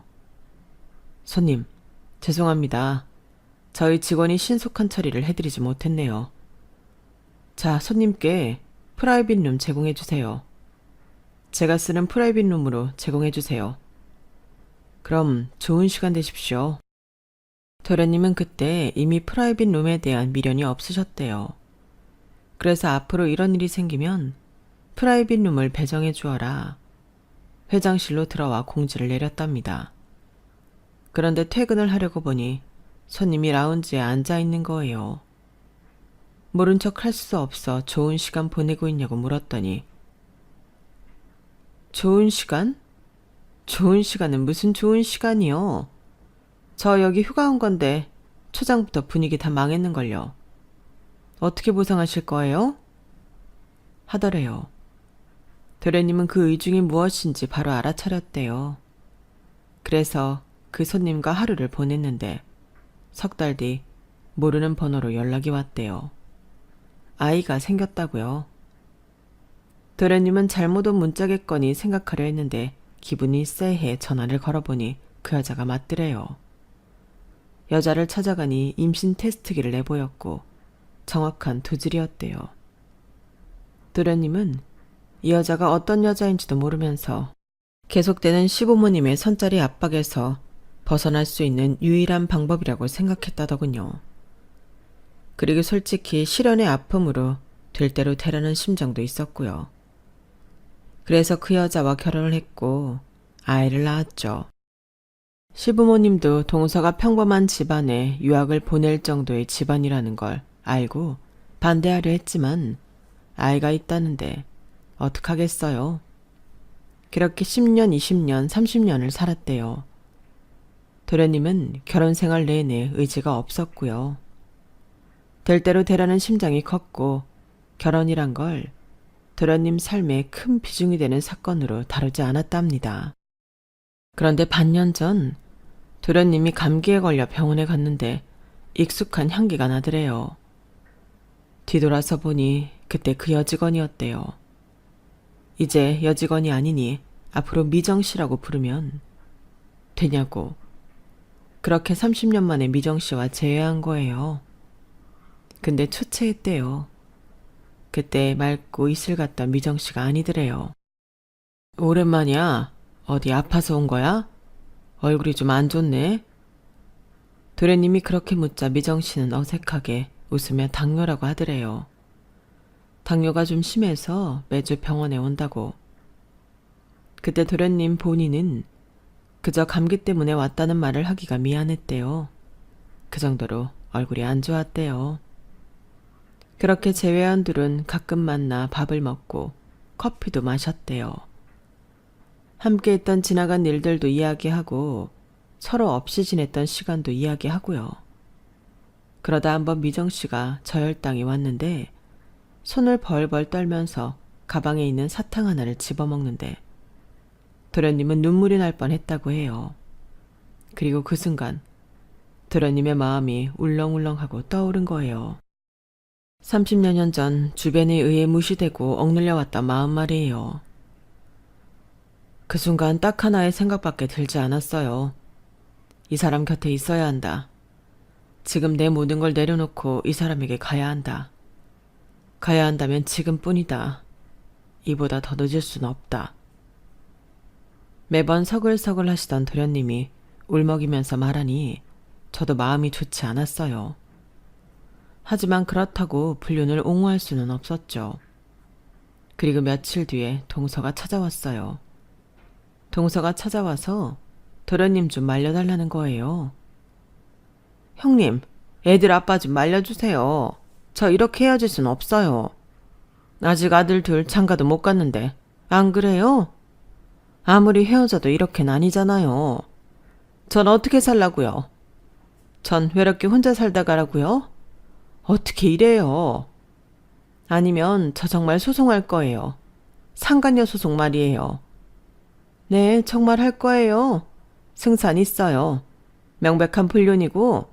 손님, 죄송합니다. 저희 직원이 신속한 처리를 해드리지 못했네요. 자, 손님께 프라이빗 룸 제공해주세요. 제가 쓰는 프라이빗 룸으로 제공해주세요. 그럼 좋은 시간 되십시오. 도련님은 그때 이미 프라이빗 룸에 대한 미련이 없으셨대요. 그래서 앞으로 이런 일이 생기면 프라이빗 룸을 배정해 주어라. 회장실로 들어와 공지를 내렸답니다. 그런데 퇴근을 하려고 보니 손님이 라운지에 앉아 있는 거예요. 모른 척 할 수 없어 좋은 시간 보내고 있냐고 물었더니 좋은 시간? 좋은 시간은 무슨 좋은 시간이요? 저 여기 휴가 온 건데 초장부터 분위기 다 망했는걸요. 어떻게 보상하실 거예요? 하더래요. 도련님은 그 의중이 무엇인지 바로 알아차렸대요. 그래서 그 손님과 하루를 보냈는데 석 달 뒤 모르는 번호로 연락이 왔대요. 아이가 생겼다고요. 도련님은 잘못 온 문자겠거니 생각하려 했는데 기분이 쎄해 전화를 걸어보니 그 여자가 맞더래요. 여자를 찾아가니 임신 테스트기를 내보였고 정확한 두 줄이었대요. 도련님은 이 여자가 어떤 여자인지도 모르면서 계속되는 시부모님의 선자리 압박에서 벗어날 수 있는 유일한 방법이라고 생각했다더군요. 그리고 솔직히 실연의 아픔으로 될 대로 되라는 심정도 있었고요. 그래서 그 여자와 결혼을 했고 아이를 낳았죠. 시부모님도 동서가 평범한 집안에 유학을 보낼 정도의 집안이라는 걸 알고 반대하려 했지만 아이가 있다는데 어떡하겠어요. 그렇게 10년, 20년, 30년을 살았대요. 도련님은 결혼 생활 내내 의지가 없었고요. 될 대로 되라는 심장이 컸고 결혼이란 걸 도련님 삶에 큰 비중이 되는 사건으로 다루지 않았답니다. 그런데 반년 전 도련님이 감기에 걸려 병원에 갔는데 익숙한 향기가 나더래요. 뒤돌아서 보니 그때 그 여직원이었대요. 이제 여직원이 아니니 앞으로 미정씨라고 부르면 되냐고. 그렇게 30년 만에 미정씨와 재회한 거예요. 근데 초췌했대요. 그때 맑고 이슬 같던 미정씨가 아니더래요. 오랜만이야. 어디 아파서 온 거야? 얼굴이 좀 안 좋네. 도련님이 그렇게 묻자 미정씨는 어색하게 웃으며 당뇨라고 하더래요. 당뇨가 좀 심해서 매주 병원에 온다고. 그때 도련님 본인은 그저 감기 때문에 왔다는 말을 하기가 미안했대요. 그 정도로 얼굴이 안 좋았대요. 그렇게 재회한 둘은 가끔 만나 밥을 먹고 커피도 마셨대요. 함께 했던 지나간 일들도 이야기하고 서로 없이 지냈던 시간도 이야기하고요. 그러다 한번 미정씨가 저혈당이 왔는데 손을 벌벌 떨면서 가방에 있는 사탕 하나를 집어먹는데 도련님은 눈물이 날 뻔했다고 해요. 그리고 그 순간 도련님의 마음이 울렁울렁하고 떠오른 거예요. 30여 년 전 주변에 의해 무시되고 억눌려왔던 마음 말이에요. 그 순간 딱 하나의 생각밖에 들지 않았어요. 이 사람 곁에 있어야 한다. 지금 내 모든 걸 내려놓고 이 사람에게 가야 한다. 가야 한다면 지금뿐이다. 이보다 더 늦을 수는 없다. 매번 서글서글 하시던 도련님이 울먹이면서 말하니 저도 마음이 좋지 않았어요. 하지만 그렇다고 불륜을 옹호할 수는 없었죠. 그리고 며칠 뒤에 동서가 찾아왔어요. 동서가 찾아와서 도련님 좀 말려달라는 거예요. 형님, 애들 아빠 좀 말려주세요. 저 이렇게 헤어질 순 없어요. 아직 아들 둘 장가도 못 갔는데 안 그래요? 아무리 헤어져도 이렇게는 아니잖아요. 전 어떻게 살라고요? 전 외롭게 혼자 살다가라고요? 어떻게 이래요? 아니면 저 정말 소송할 거예요. 상간녀 소송 말이에요. 네, 정말 할 거예요. 승산 있어요. 명백한 불륜이고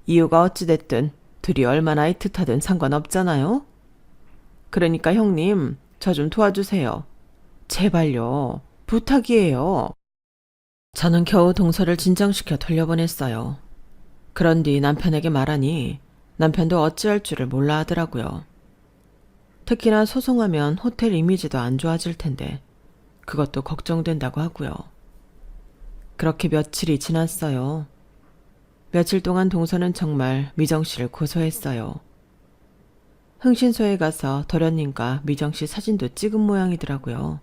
이유가 어찌됐든 둘이 얼마나 애틋하든 상관없잖아요. 그러니까 형님, 저 좀 도와주세요. 제발요. 부탁이에요. 저는 겨우 동서를 진정시켜 돌려보냈어요. 그런 뒤 남편에게 말하니 남편도 어찌할 줄을 몰라 하더라고요. 특히나 소송하면 호텔 이미지도 안 좋아질 텐데 그것도 걱정된다고 하고요. 그렇게 며칠이 지났어요. 며칠 동안 동서는 정말 미정씨를 고소했어요. 흥신소에 가서 도련님과 미정씨 사진도 찍은 모양이더라고요.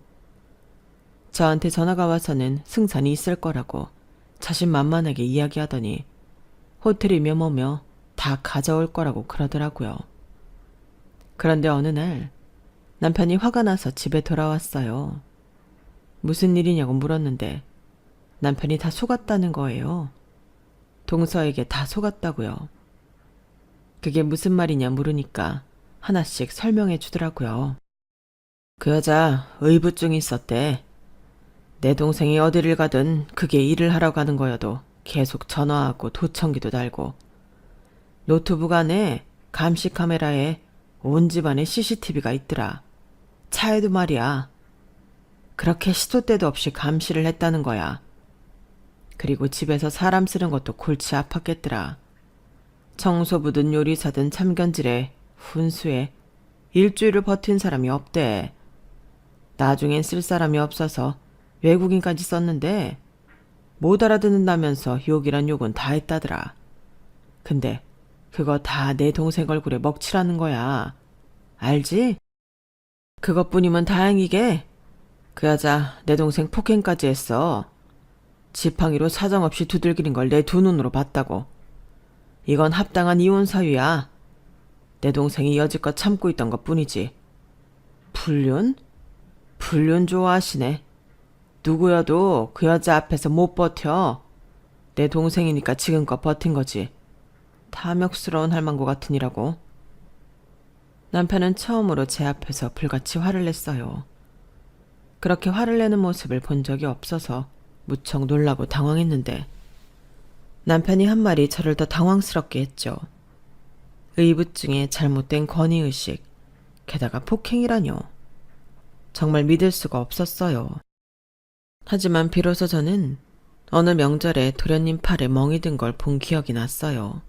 저한테 전화가 와서는 승산이 있을 거라고 자신만만하게 이야기하더니 호텔이며 뭐며 다 가져올 거라고 그러더라고요. 그런데 어느 날 남편이 화가 나서 집에 돌아왔어요. 무슨 일이냐고 물었는데 남편이 다 속았다는 거예요. 동서에게 다 속았다고요. 그게 무슨 말이냐 물으니까 하나씩 설명해 주더라고요. 그 여자 의부증이 있었대. 내 동생이 어디를 가든 그게 일을 하러 가는 거여도 계속 전화하고 도청기도 달고 노트북 안에 감시 카메라에 온 집안에 CCTV가 있더라. 차에도 말이야. 그렇게 시도 때도 없이 감시를 했다는 거야. 그리고 집에서 사람 쓰는 것도 골치 아팠겠더라. 청소부든 요리사든 참견질에 훈수에 일주일을 버틴 사람이 없대. 나중엔 쓸 사람이 없어서 외국인까지 썼는데 못 알아듣는다면서 욕이란 욕은 다 했다더라. 근데 그거 다 내 동생 얼굴에 먹칠하는 거야. 알지? 그것뿐이면 다행이게. 그 여자 내 동생 폭행까지 했어. 지팡이로 사정없이 두들기는 걸 내 두 눈으로 봤다고. 이건 합당한 이혼 사유야. 내 동생이 여지껏 참고 있던 것뿐이지. 불륜? 불륜 좋아하시네. 누구여도 그 여자 앞에서 못 버텨. 내 동생이니까 지금껏 버틴 거지. 탐욕스러운 할망구 같은 이라고. 남편은 처음으로 제 앞에서 불같이 화를 냈어요. 그렇게 화를 내는 모습을 본 적이 없어서 무척 놀라고 당황했는데 남편이 한 말이 저를 더 당황스럽게 했죠. 의부증에 잘못된 권위의식, 게다가 폭행이라뇨. 정말 믿을 수가 없었어요. 하지만 비로소 저는 어느 명절에 도련님 팔에 멍이 든 걸 본 기억이 났어요.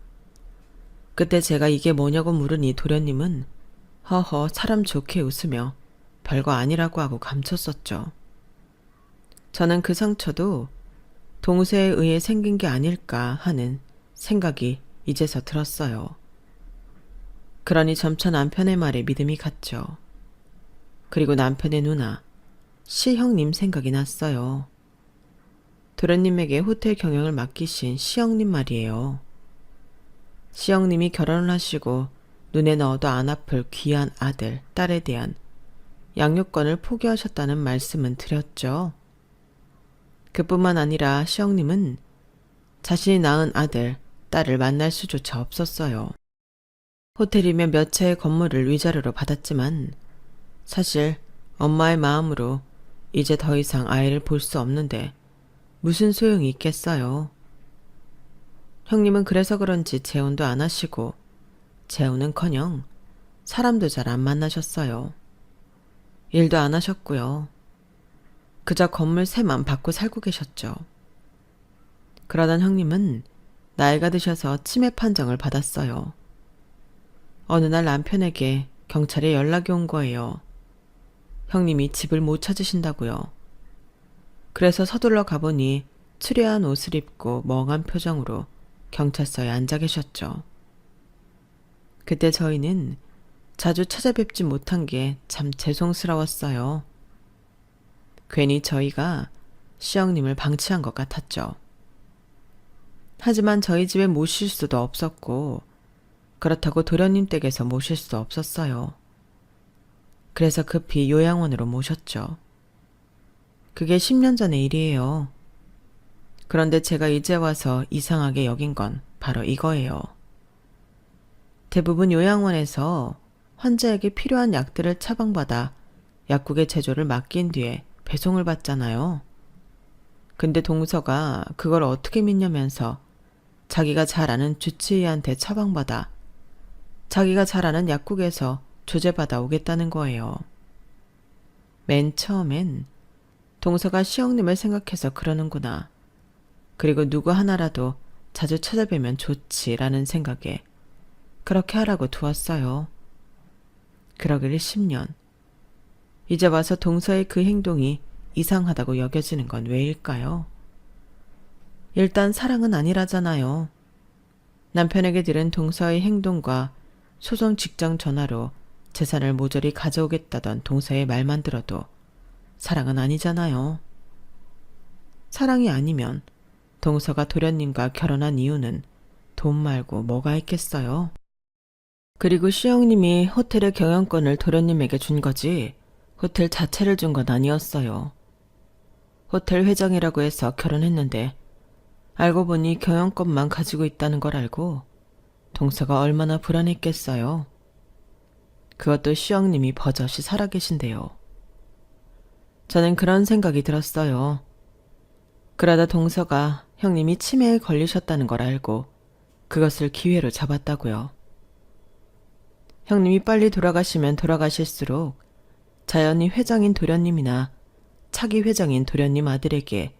그때 제가 이게 뭐냐고 물으니 도련님은 허허 사람 좋게 웃으며 별거 아니라고 하고 감췄었죠. 저는 그 상처도 동서에 의해 생긴 게 아닐까 하는 생각이 이제서 들었어요. 그러니 점차 남편의 말에 믿음이 갔죠. 그리고 남편의 누나, 시형님 생각이 났어요. 도련님에게 호텔 경영을 맡기신 시형님 말이에요. 시형님이 결혼을 하시고 눈에 넣어도 안 아플 귀한 아들, 딸에 대한 양육권을 포기하셨다는 말씀은 드렸죠. 그뿐만 아니라 시형님은 자신이 낳은 아들, 딸을 만날 수조차 없었어요. 호텔이며 몇 채의 건물을 위자료로 받았지만 사실 엄마의 마음으로 이제 더 이상 아이를 볼 수 없는데 무슨 소용이 있겠어요. 형님은 그래서 그런지 재혼도 안 하시고 재혼은커녕 사람도 잘 안 만나셨어요. 일도 안 하셨고요. 그저 건물 세만 받고 살고 계셨죠. 그러던 형님은 나이가 드셔서 치매 판정을 받았어요. 어느 날 남편에게 경찰에 연락이 온 거예요. 형님이 집을 못 찾으신다고요. 그래서 서둘러 가보니 추리한 옷을 입고 멍한 표정으로 경찰서에 앉아 계셨죠. 그때 저희는 자주 찾아뵙지 못한 게 참 죄송스러웠어요. 괜히 저희가 시영님을 방치한 것 같았죠. 하지만 저희 집에 모실 수도 없었고 그렇다고 도련님 댁에서 모실 수 없었어요. 그래서 급히 요양원으로 모셨죠. 그게 10년 전의 일이에요. 그런데 제가 이제 와서 이상하게 여긴 건 바로 이거예요. 대부분 요양원에서 환자에게 필요한 약들을 처방받아 약국의 제조를 맡긴 뒤에 배송을 받잖아요. 근데 동서가 그걸 어떻게 믿냐면서 자기가 잘 아는 주치의한테 처방받아 자기가 잘 아는 약국에서 조제받아 오겠다는 거예요. 맨 처음엔 동서가 시영님을 생각해서 그러는구나. 그리고 누구 하나라도 자주 찾아뵈면 좋지라는 생각에 그렇게 하라고 두었어요. 그러기를 10년. 이제 와서 동서의 그 행동이 이상하다고 여겨지는 건 왜일까요? 일단 사랑은 아니라잖아요. 남편에게 들은 동서의 행동과 소송 직장 전화로 재산을 모조리 가져오겠다던 동서의 말만 들어도 사랑은 아니잖아요. 사랑이 아니면 동서가 도련님과 결혼한 이유는 돈 말고 뭐가 있겠어요? 그리고 시영님이 호텔의 경영권을 도련님에게 준 거지 호텔 자체를 준 건 아니었어요. 호텔 회장이라고 해서 결혼했는데 알고 보니 경영권만 가지고 있다는 걸 알고 동서가 얼마나 불안했겠어요. 그것도 시영님이 버젓이 살아계신데요. 저는 그런 생각이 들었어요. 그러다 동서가 형님이 치매에 걸리셨다는 걸 알고 그것을 기회로 잡았다고요. 형님이 빨리 돌아가시면 돌아가실수록 자연히 회장인 도련님이나 차기 회장인 도련님 아들에게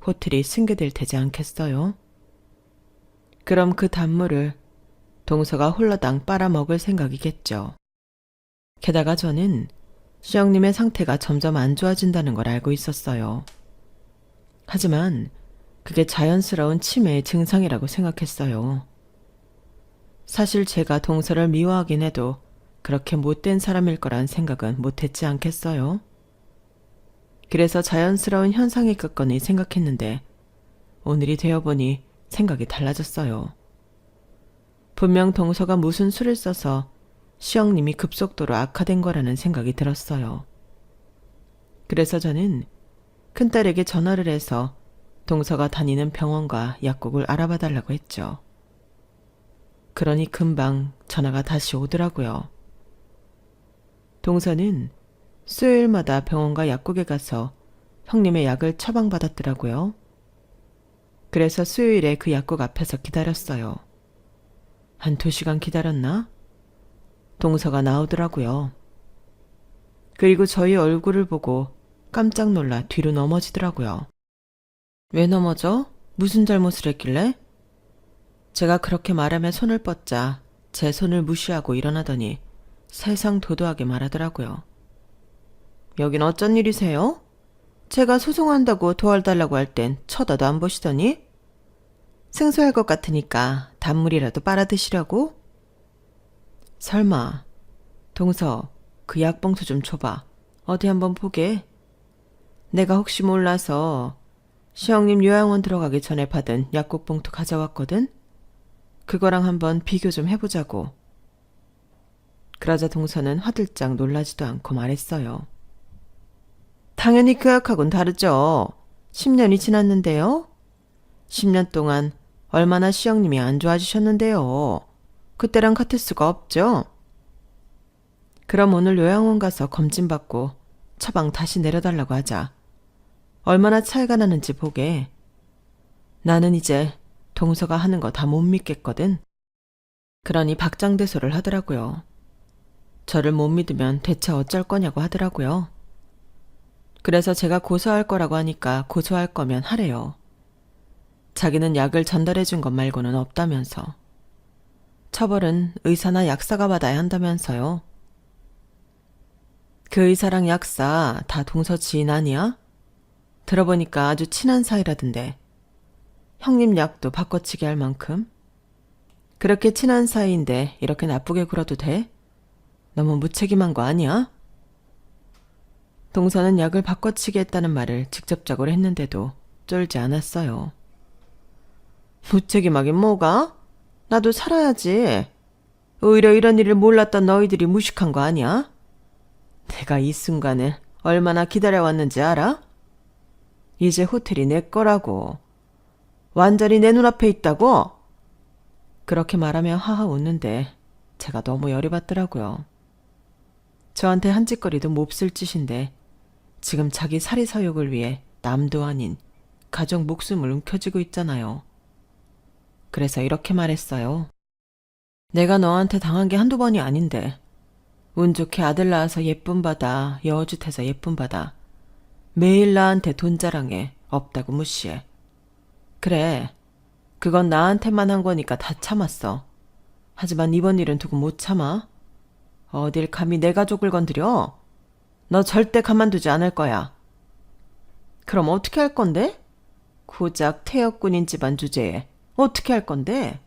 호텔이 승계될 테지 않겠어요? 그럼 그 단물을 동서가 홀라당 빨아먹을 생각이겠죠. 게다가 저는 시영님의 상태가 점점 안 좋아진다는 걸 알고 있었어요. 하지만 그게 자연스러운 치매의 증상이라고 생각했어요. 사실 제가 동서를 미워하긴 해도 그렇게 못된 사람일 거란 생각은 못했지 않겠어요? 그래서 자연스러운 현상이겠거니 생각했는데 오늘이 되어보니 생각이 달라졌어요. 분명 동서가 무슨 수를 써서 시영님이 급속도로 악화된 거라는 생각이 들었어요. 그래서 저는 큰딸에게 전화를 해서 동서가 다니는 병원과 약국을 알아봐 달라고 했죠. 그러니 금방 전화가 다시 오더라고요. 동서는 수요일마다 병원과 약국에 가서 형님의 약을 처방받았더라고요. 그래서 수요일에 그 약국 앞에서 기다렸어요. 한 2시간 기다렸나? 동서가 나오더라고요. 그리고 저희 얼굴을 보고 깜짝 놀라 뒤로 넘어지더라고요. 왜 넘어져? 무슨 잘못을 했길래? 제가 그렇게 말하며 손을 뻗자 제 손을 무시하고 일어나더니 세상 도도하게 말하더라고요. 여긴 어쩐 일이세요? 제가 소송한다고 도와달라고 할 땐 쳐다도 안 보시더니? 생소할 것 같으니까 단물이라도 빨아드시려고? 설마. 동서, 그 약봉투 좀 줘봐. 어디 한번 보게. 내가 혹시 몰라서 시영님 요양원 들어가기 전에 받은 약국 봉투 가져왔거든? 그거랑 한번 비교 좀 해보자고. 그러자 동서는 화들짝 놀라지도 않고 말했어요. 당연히 그 약하고는 다르죠. 10년이 지났는데요. 10년 동안 얼마나 시영님이 안 좋아지셨는데요. 그때랑 같을 수가 없죠. 그럼 오늘 요양원 가서 검진받고 처방 다시 내려달라고 하자. 얼마나 차이가 나는지 보게. 나는 이제 동서가 하는 거 다 못 믿겠거든. 그러니 박장대소를 하더라고요. 저를 못 믿으면 대체 어쩔 거냐고 하더라고요. 그래서 제가 고소할 거라고 하니까 고소할 거면 하래요. 자기는 약을 전달해 준 것 말고는 없다면서. 처벌은 의사나 약사가 받아야 한다면서요. 그 의사랑 약사 다 동서 지인 아니야? 들어보니까 아주 친한 사이라던데. 형님 약도 바꿔치기 할 만큼? 그렇게 친한 사이인데 이렇게 나쁘게 굴어도 돼? 너무 무책임한 거 아니야? 동서는 약을 바꿔치기 했다는 말을 직접적으로 했는데도 쫄지 않았어요. 무책임하긴 뭐가? 나도 살아야지. 오히려 이런 일을 몰랐던 너희들이 무식한 거 아니야? 내가 이 순간을 얼마나 기다려왔는지 알아? 이제 호텔이 내 거라고. 완전히 내 눈앞에 있다고? 그렇게 말하며 하하 웃는데 제가 너무 열이 받더라고요. 저한테 한 짓거리도 몹쓸 짓인데 지금 자기 사리사욕을 위해 남도 아닌 가족 목숨을 움켜쥐고 있잖아요. 그래서 이렇게 말했어요. 내가 너한테 당한 게 한두 번이 아닌데 운 좋게 아들 낳아서 예쁨 받아 여주태서 예쁨 받아 매일 나한테 돈 자랑해 없다고 무시해. 그래, 그건 나한테만 한 거니까 다 참았어. 하지만 이번 일은 두고 못 참아. 어딜 감히 내 가족을 건드려? 너 절대 가만두지 않을 거야. 그럼 어떻게 할 건데? 고작 태역군인 집안 주제에 어떻게 할 건데?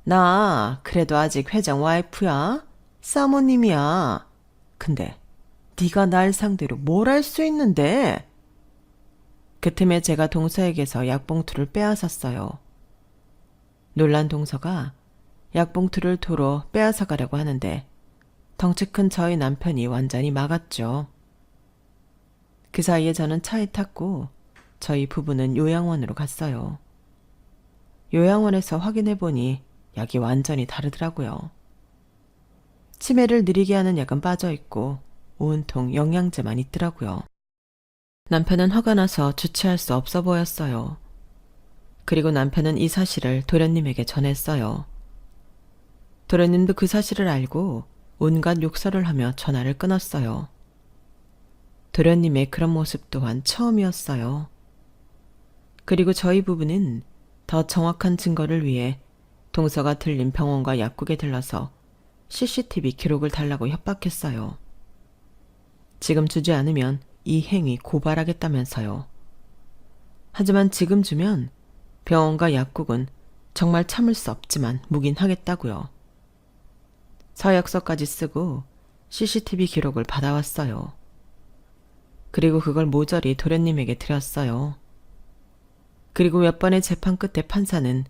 나 그래도 아직 회장 와이프야. 사모님이야. 근데 네가 날 상대로 뭘 할 수 있는데? 그 틈에 제가 동서에게서 약봉투를 빼앗았어요. 놀란 동서가 약봉투를 도로 빼앗아 가려고 하는데 덩치 큰 저희 남편이 완전히 막았죠. 그 사이에 저는 차에 탔고 저희 부부는 요양원으로 갔어요. 요양원에서 확인해 보니 약이 완전히 다르더라고요. 치매를 느리게 하는 약은 빠져있고 온통 영양제만 있더라고요. 남편은 화가 나서 주체할 수 없어 보였어요. 그리고 남편은 이 사실을 도련님에게 전했어요. 도련님도 그 사실을 알고 온갖 욕설을 하며 전화를 끊었어요. 도련님의 그런 모습 또한 처음이었어요. 그리고 저희 부부는 더 정확한 증거를 위해 동서가 들린 병원과 약국에 들러서 CCTV 기록을 달라고 협박했어요. 지금 주지 않으면 이 행위 고발하겠다면서요. 하지만 지금 주면 병원과 약국은 정말 참을 수 없지만 묵인하겠다고요. 서약서까지 쓰고 CCTV 기록을 받아왔어요. 그리고 그걸 모조리 도련님에게 드렸어요. 그리고 몇 번의 재판 끝에 판사는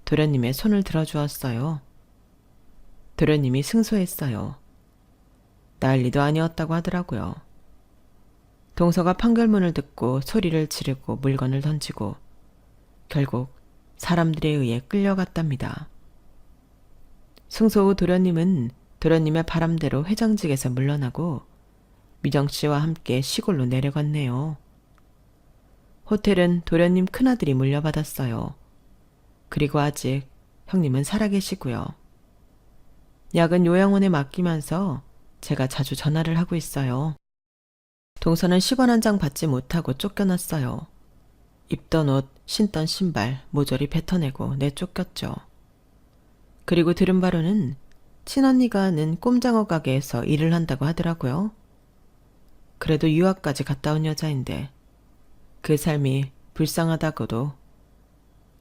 도련님의 손을 들어주었어요. 도련님이 승소했어요. 난리도 아니었다고 하더라고요. 동서가 판결문을 듣고 소리를 지르고 물건을 던지고 결국 사람들에 의해 끌려갔답니다. 승소 후 도련님은 도련님의 바람대로 회장직에서 물러나고 미정 씨와 함께 시골로 내려갔네요. 호텔은 도련님 큰아들이 물려받았어요. 그리고 아직 형님은 살아계시고요. 약은 요양원에 맡기면서 제가 자주 전화를 하고 있어요. 동서는 10원 한 장 받지 못하고 쫓겨났어요. 입던 옷, 신던 신발 모조리 뱉어내고 내쫓겼죠. 그리고 들은 바로는 친언니가 하는 꼼장어 가게에서 일을 한다고 하더라고요. 그래도 유학까지 갔다 온 여자인데 그 삶이 불쌍하다고도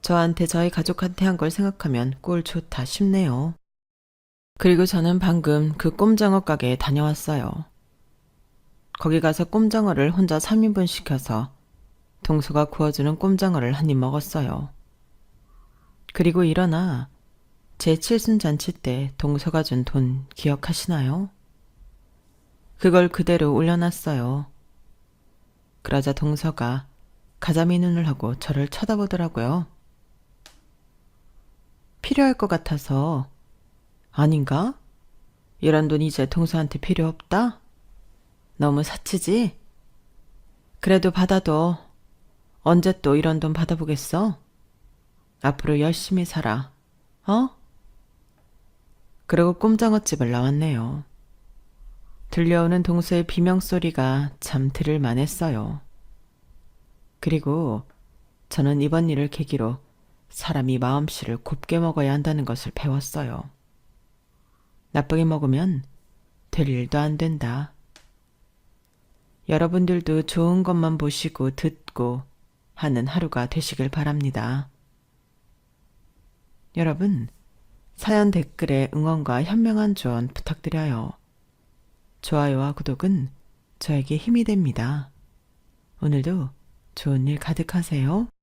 저한테 저희 가족한테 한 걸 생각하면 꼴 좋다 싶네요. 그리고 저는 방금 그 꼼장어 가게에 다녀왔어요. 거기 가서 꼼장어를 혼자 3인분 시켜서 동서가 구워주는 꼼장어를 한 입 먹었어요. 그리고 일어나 제 칠순잔치 때 동서가 준 돈 기억하시나요? 그걸 그대로 올려놨어요. 그러자 동서가 가자미 눈을 하고 저를 쳐다보더라고요. 필요할 것 같아서. 아닌가? 이런 돈 이제 동서한테 필요 없다? 너무 사치지? 그래도 받아도 언제 또 이런 돈 받아보겠어? 앞으로 열심히 살아. 어? 그리고 꼼장어집을 나왔네요. 들려오는 동서의 비명소리가 참 들을만 했어요. 그리고 저는 이번 일을 계기로 사람이 마음씨를 곱게 먹어야 한다는 것을 배웠어요. 나쁘게 먹으면 될 일도 안 된다. 여러분들도 좋은 것만 보시고 듣고 하는 하루가 되시길 바랍니다. 여러분, 사연 댓글에 응원과 현명한 조언 부탁드려요. 좋아요와 구독은 저에게 힘이 됩니다. 오늘도 좋은 일 가득하세요.